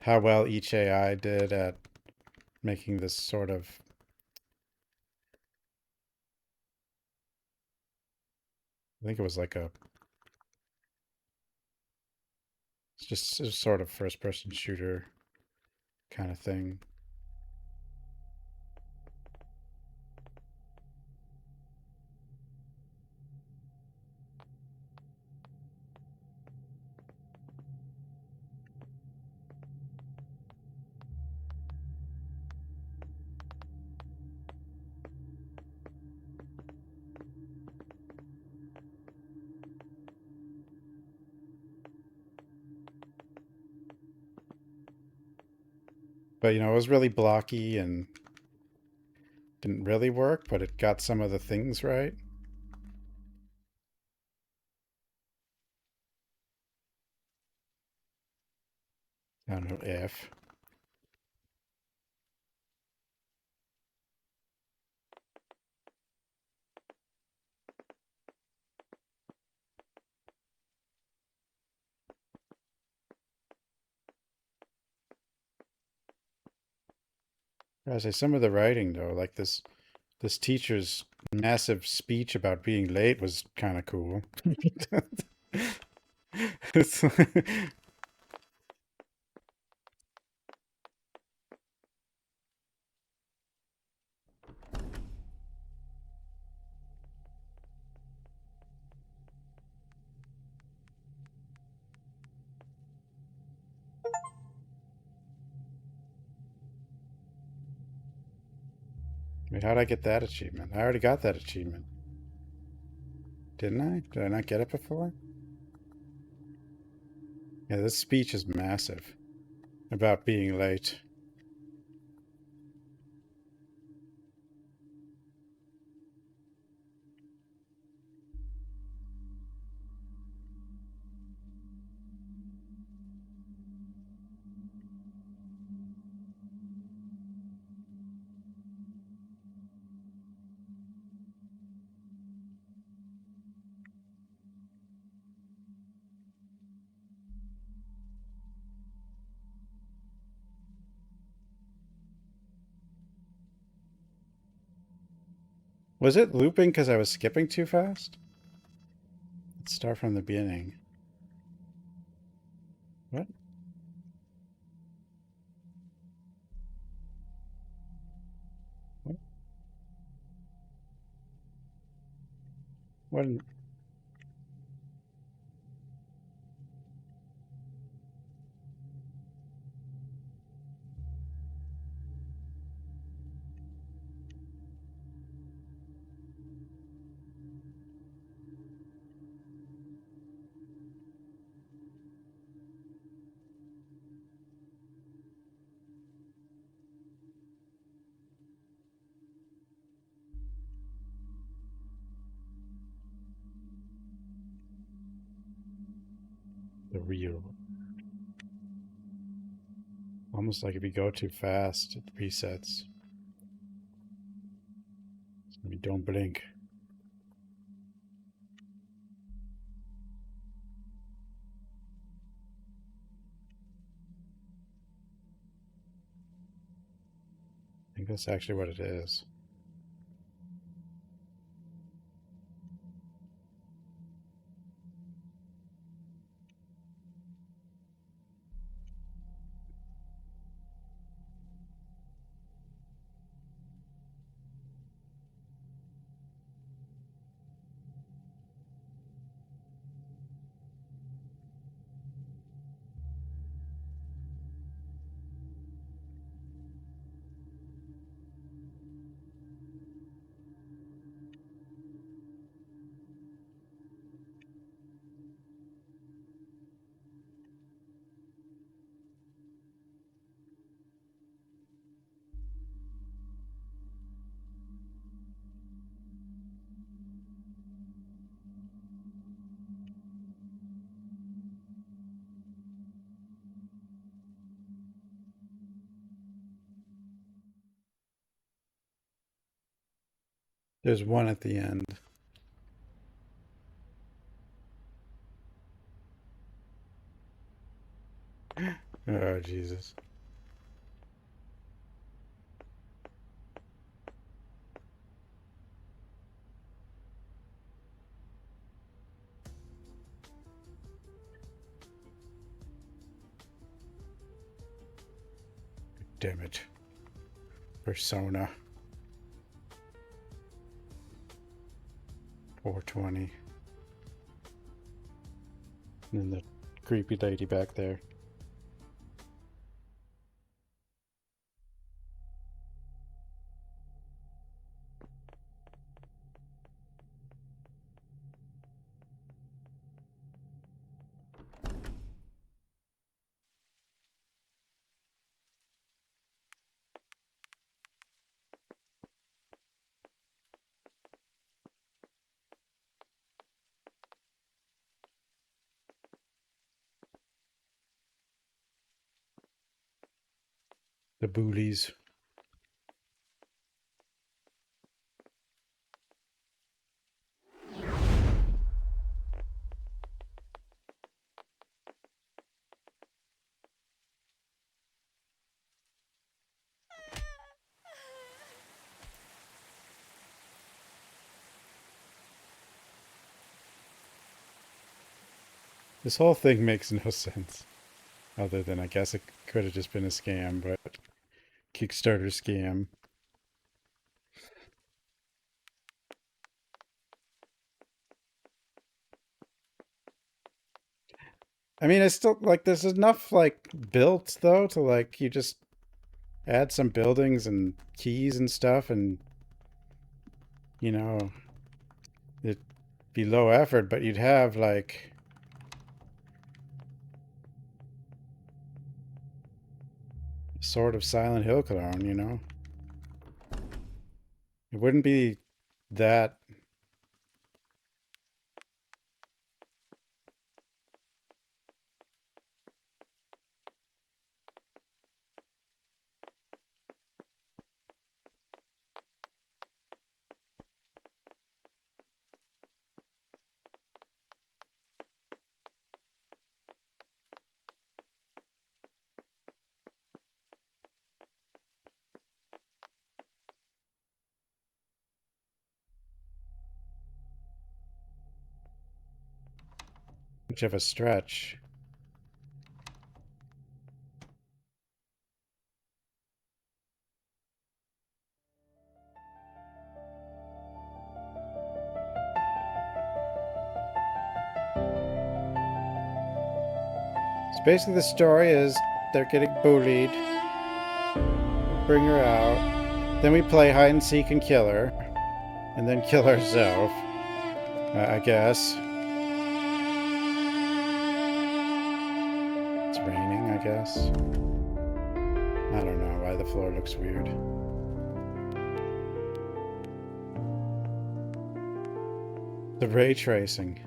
how well each AI did at making this sort of... I think it was like a... It's just a sort of first-person shooter kind of thing. But, you know, it was really blocky and didn't really work, but it got some of the things right. I don't know if. I say some of the writing though, like this teacher's massive speech about being late was kind of cool. It's- Wait, how'd I get that achievement? I already got that achievement. Didn't I? Did I not get it before? Yeah, this speech is massive about being late. Was it looping because I was skipping too fast? Let's start from the beginning. What? What? What? The real. Almost like if you go too fast, it resets. You don't blink. I think that's actually what it is. There's one at the end. Oh, Jesus. Damn it. Persona 420. And then the creepy lady back there. The bullies. This whole thing makes no sense. Other than I guess it could have just been a scam, but Kickstarter scam. I mean, it's still like there's enough like built though to like you just add some buildings and keys and stuff and you know it'd be low effort, but you'd have like sort of Silent Hill clone, you know? It wouldn't be that. Much of a stretch. So basically the story is they're getting bullied. Bring her out. Then we play hide and seek and kill her. And then kill ourselves. I guess. It's raining, I guess. I don't know why the floor looks weird. The ray tracing.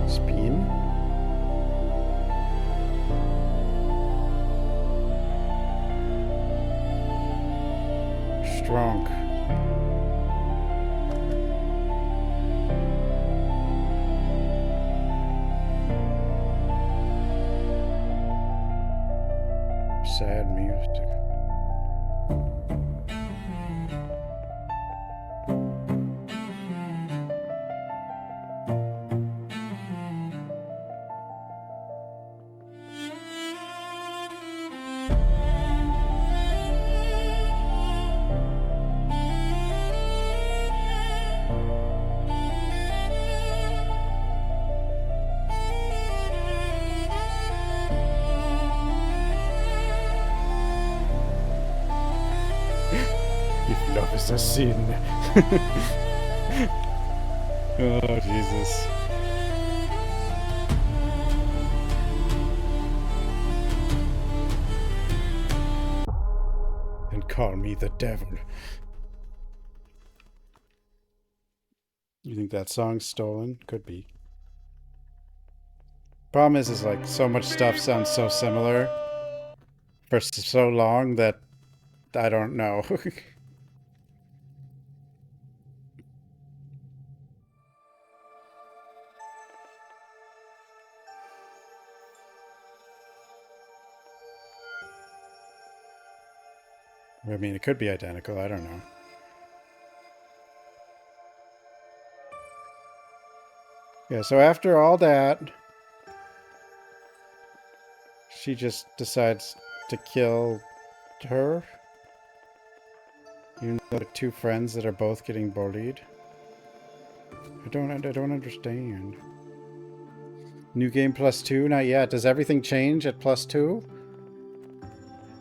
Spin? Strong. Sad music. If love is a sin. Oh, Jesus. And call me the devil. You think that song's stolen? Could be. Problem is like so much stuff sounds so similar for so long that I don't know. I mean, it could be identical. I don't know. Yeah, so after all that, she just decides to kill her. Even though the two friends that are both getting bullied. I don't understand. New game +2? Not yet. Does everything change at +2?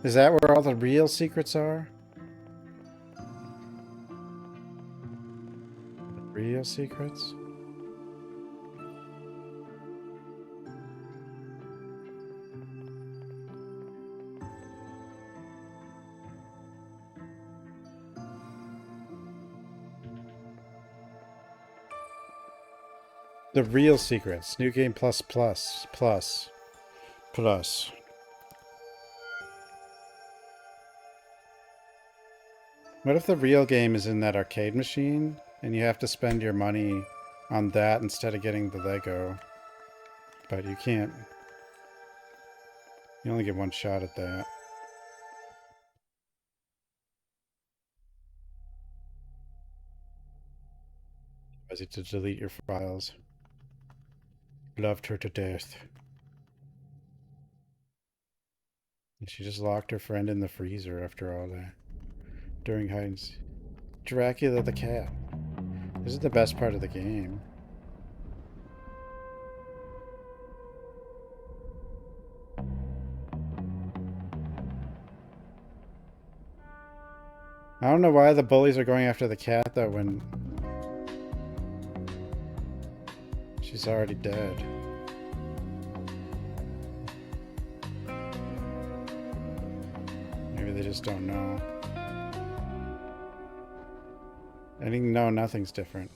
Is that where all the real secrets are? Real secrets? The real secrets. New game plus plus plus plus. What if the real game is in that arcade machine and you have to spend your money on that instead of getting the Lego? But you can't. You only get one shot at that. As to delete your files. Loved her to death. And she just locked her friend in the freezer after all that. During hide and seek. Dracula the cat. This is the best part of the game. I don't know why the bullies are going after the cat though when she's already dead. Maybe they just don't know. I think no, nothing's different.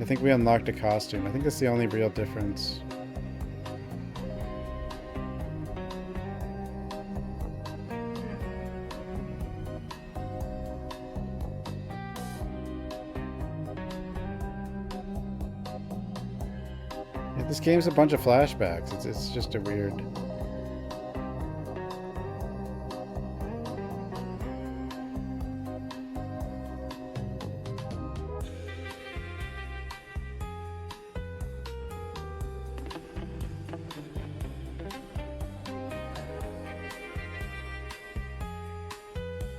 I think we unlocked a costume. I think that's the only real difference. Yeah, this game's a bunch of flashbacks. It's just a weird...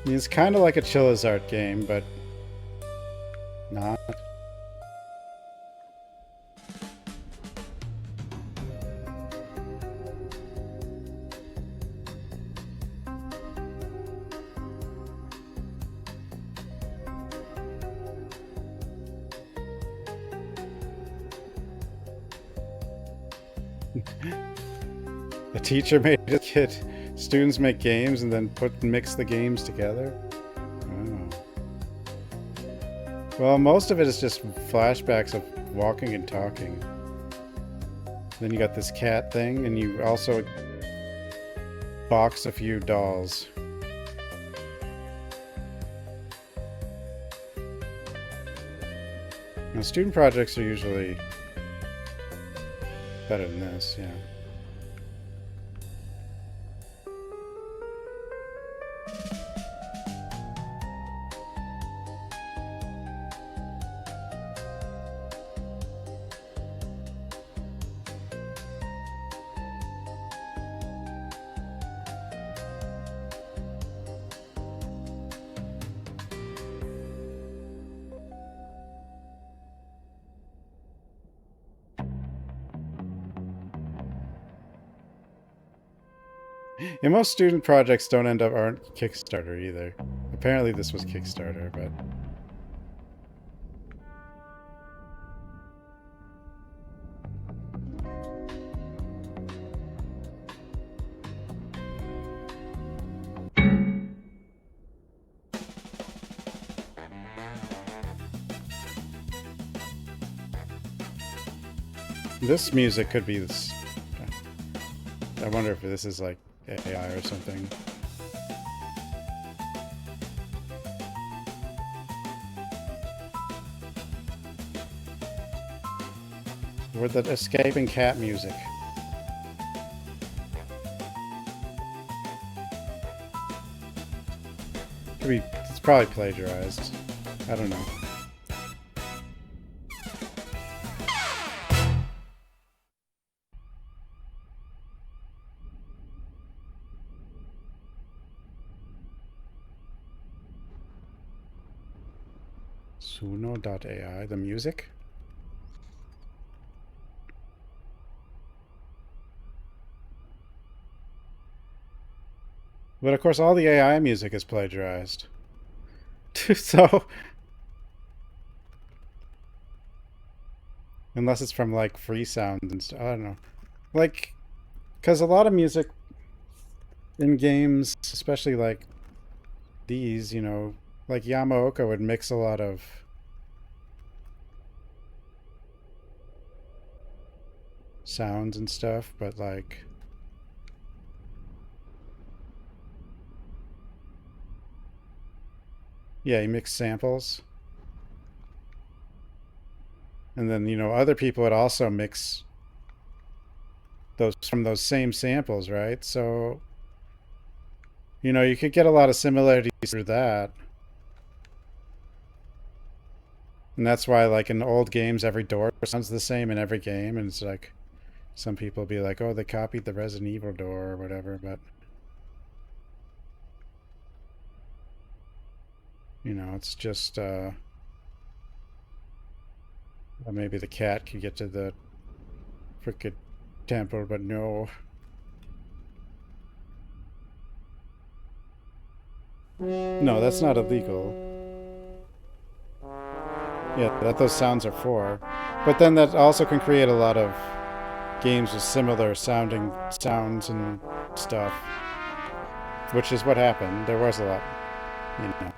It's kind of like a Chillizart game, but not. The teacher made a kid. Students make games and then mix the games together? Oh. Well, most of it is just flashbacks of walking and talking. Then you got this cat thing, and you also box a few dolls. Now, student projects are usually better than this, yeah. And most student projects aren't Kickstarter either. Apparently this was Kickstarter, but... This music could be this... I wonder if this is like AI or something. Or the escaping cat music. It's probably plagiarized. I don't know. Suno.ai, the music? But of course all the AI music is plagiarized. So... Unless it's from like free sounds and stuff, I don't know. Like, because a lot of music in games, especially like these, you know, like Yamaoka would mix a lot of sounds and stuff, but like... Yeah, he mixed samples. And then, you know, other people would also mix those from those same samples, right? So, you know, you could get a lot of similarities through that. And that's why, like, in old games, every door sounds the same in every game. And it's like, some people be like, oh, they copied the Resident Evil door or whatever, but... You know, it's just, maybe the cat could get to the frickin' temple, but no. No, that's not illegal. Yeah, that those sounds are for. But then that also can create a lot of games with similar sounding sounds and stuff. Which is what happened. There was a lot, you know.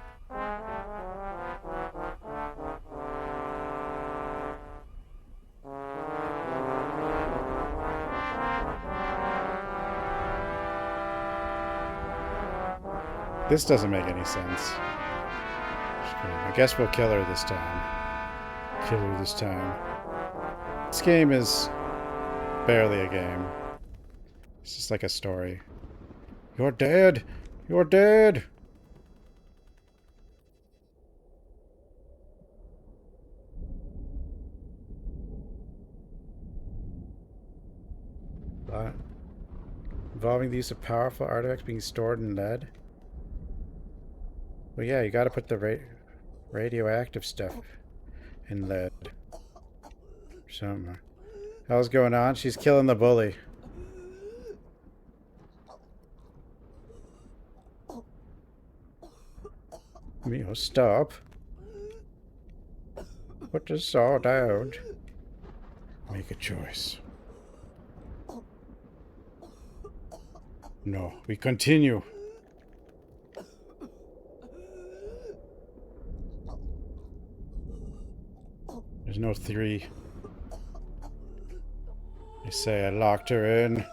This doesn't make any sense. I guess we'll kill her this time. Kill her this time. This game is barely a game. It's just like a story. You're dead! You're dead! What? Involving the use of powerful artifacts being stored in lead? Well, yeah, you gotta put the radioactive stuff in lead. Something. Hell's going on? She's killing the bully. Mio, stop. Put the saw down. Make a choice. No, we continue. There's no 3. They say I locked her in.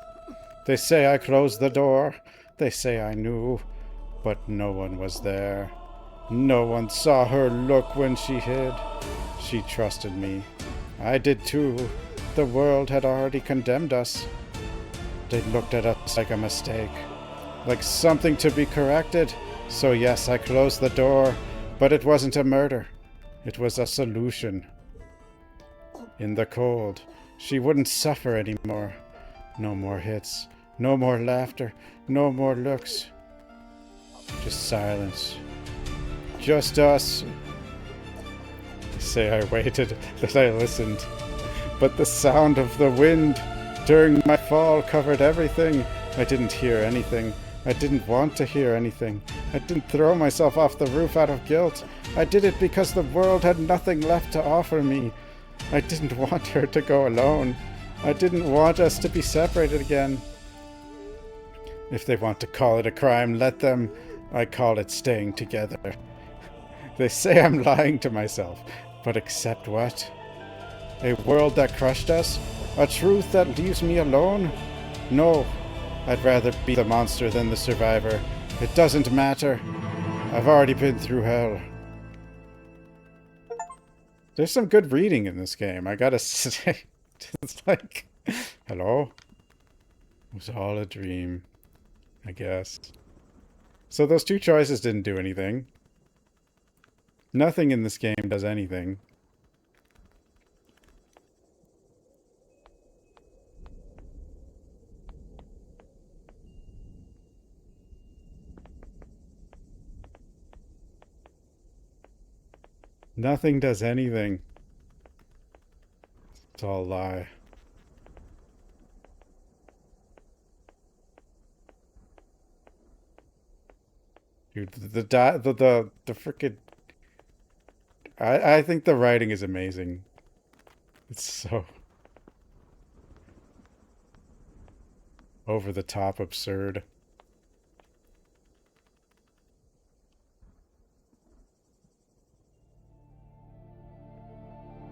They say I closed the door. They say I knew. But no one was there. No one saw her look when she hid. She trusted me. I did too. The world had already condemned us. They looked at us like a mistake. Like something to be corrected. So yes, I closed the door. But it wasn't a murder. It was a solution. In the cold, she wouldn't suffer anymore. No more hits. No more laughter. No more looks. Just silence. Just us. They say I waited, that I listened. But the sound of the wind during my fall covered everything. I didn't hear anything. I didn't want to hear anything. I didn't throw myself off the roof out of guilt. I did it because the world had nothing left to offer me. I didn't want her to go alone. I didn't want us to be separated again. If they want to call it a crime, let them. I call it staying together. They say I'm lying to myself, but accept what? A world that crushed us? A truth that leaves me alone? No, I'd rather be the monster than the survivor. It doesn't matter. I've already been through hell. There's some good reading in this game, I gotta say. It's like, hello? It was all a dream, I guess. So those 2 choices didn't do anything. Nothing in this game does anything. Nothing does anything. It's all a lie. Dude, the frickin'... I think the writing is amazing. It's so... over the top absurd.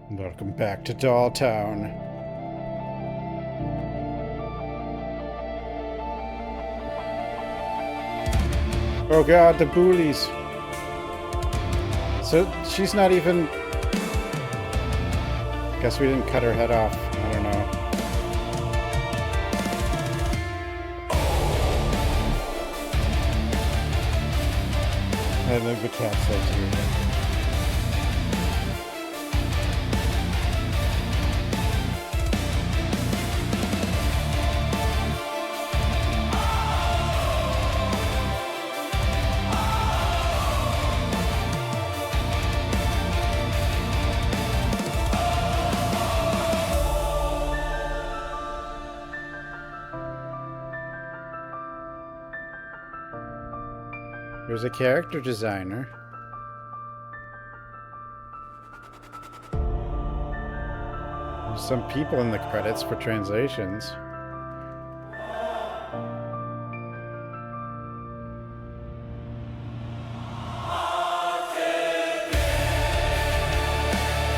Welcome back to Dolltown. Oh god, the bullies. So she's not even... Guess we didn't cut her head off. I don't know. I think the cat says here. There's a character designer. There's some people in the credits for translations.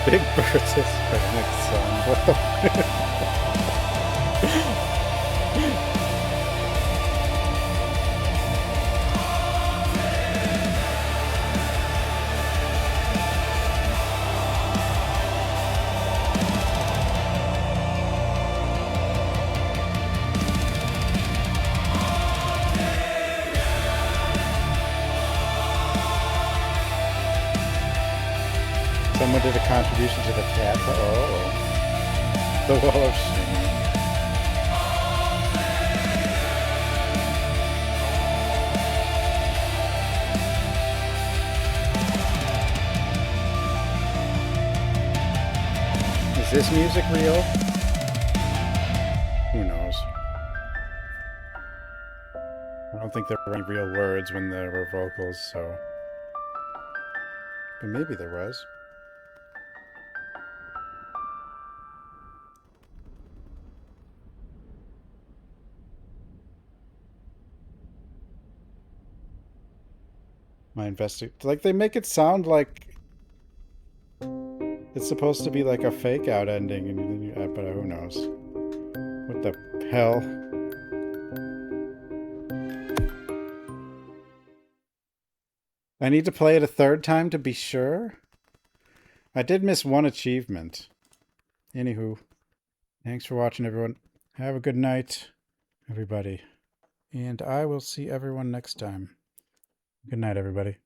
Big Bertha's Hispanic son. What the Someone did a contribution to the cat. Oh. The Wall of Shame. Is this music real? Who knows? I don't think there were any real words when there were vocals, so... But maybe there was. Like, they make it sound like it's supposed to be like a fake out ending, and then but who knows? What the hell? I need to play it a third time to be sure? I did miss one achievement. Anywho, thanks for watching, everyone. Have a good night, everybody. And I will see everyone next time. Good night, everybody.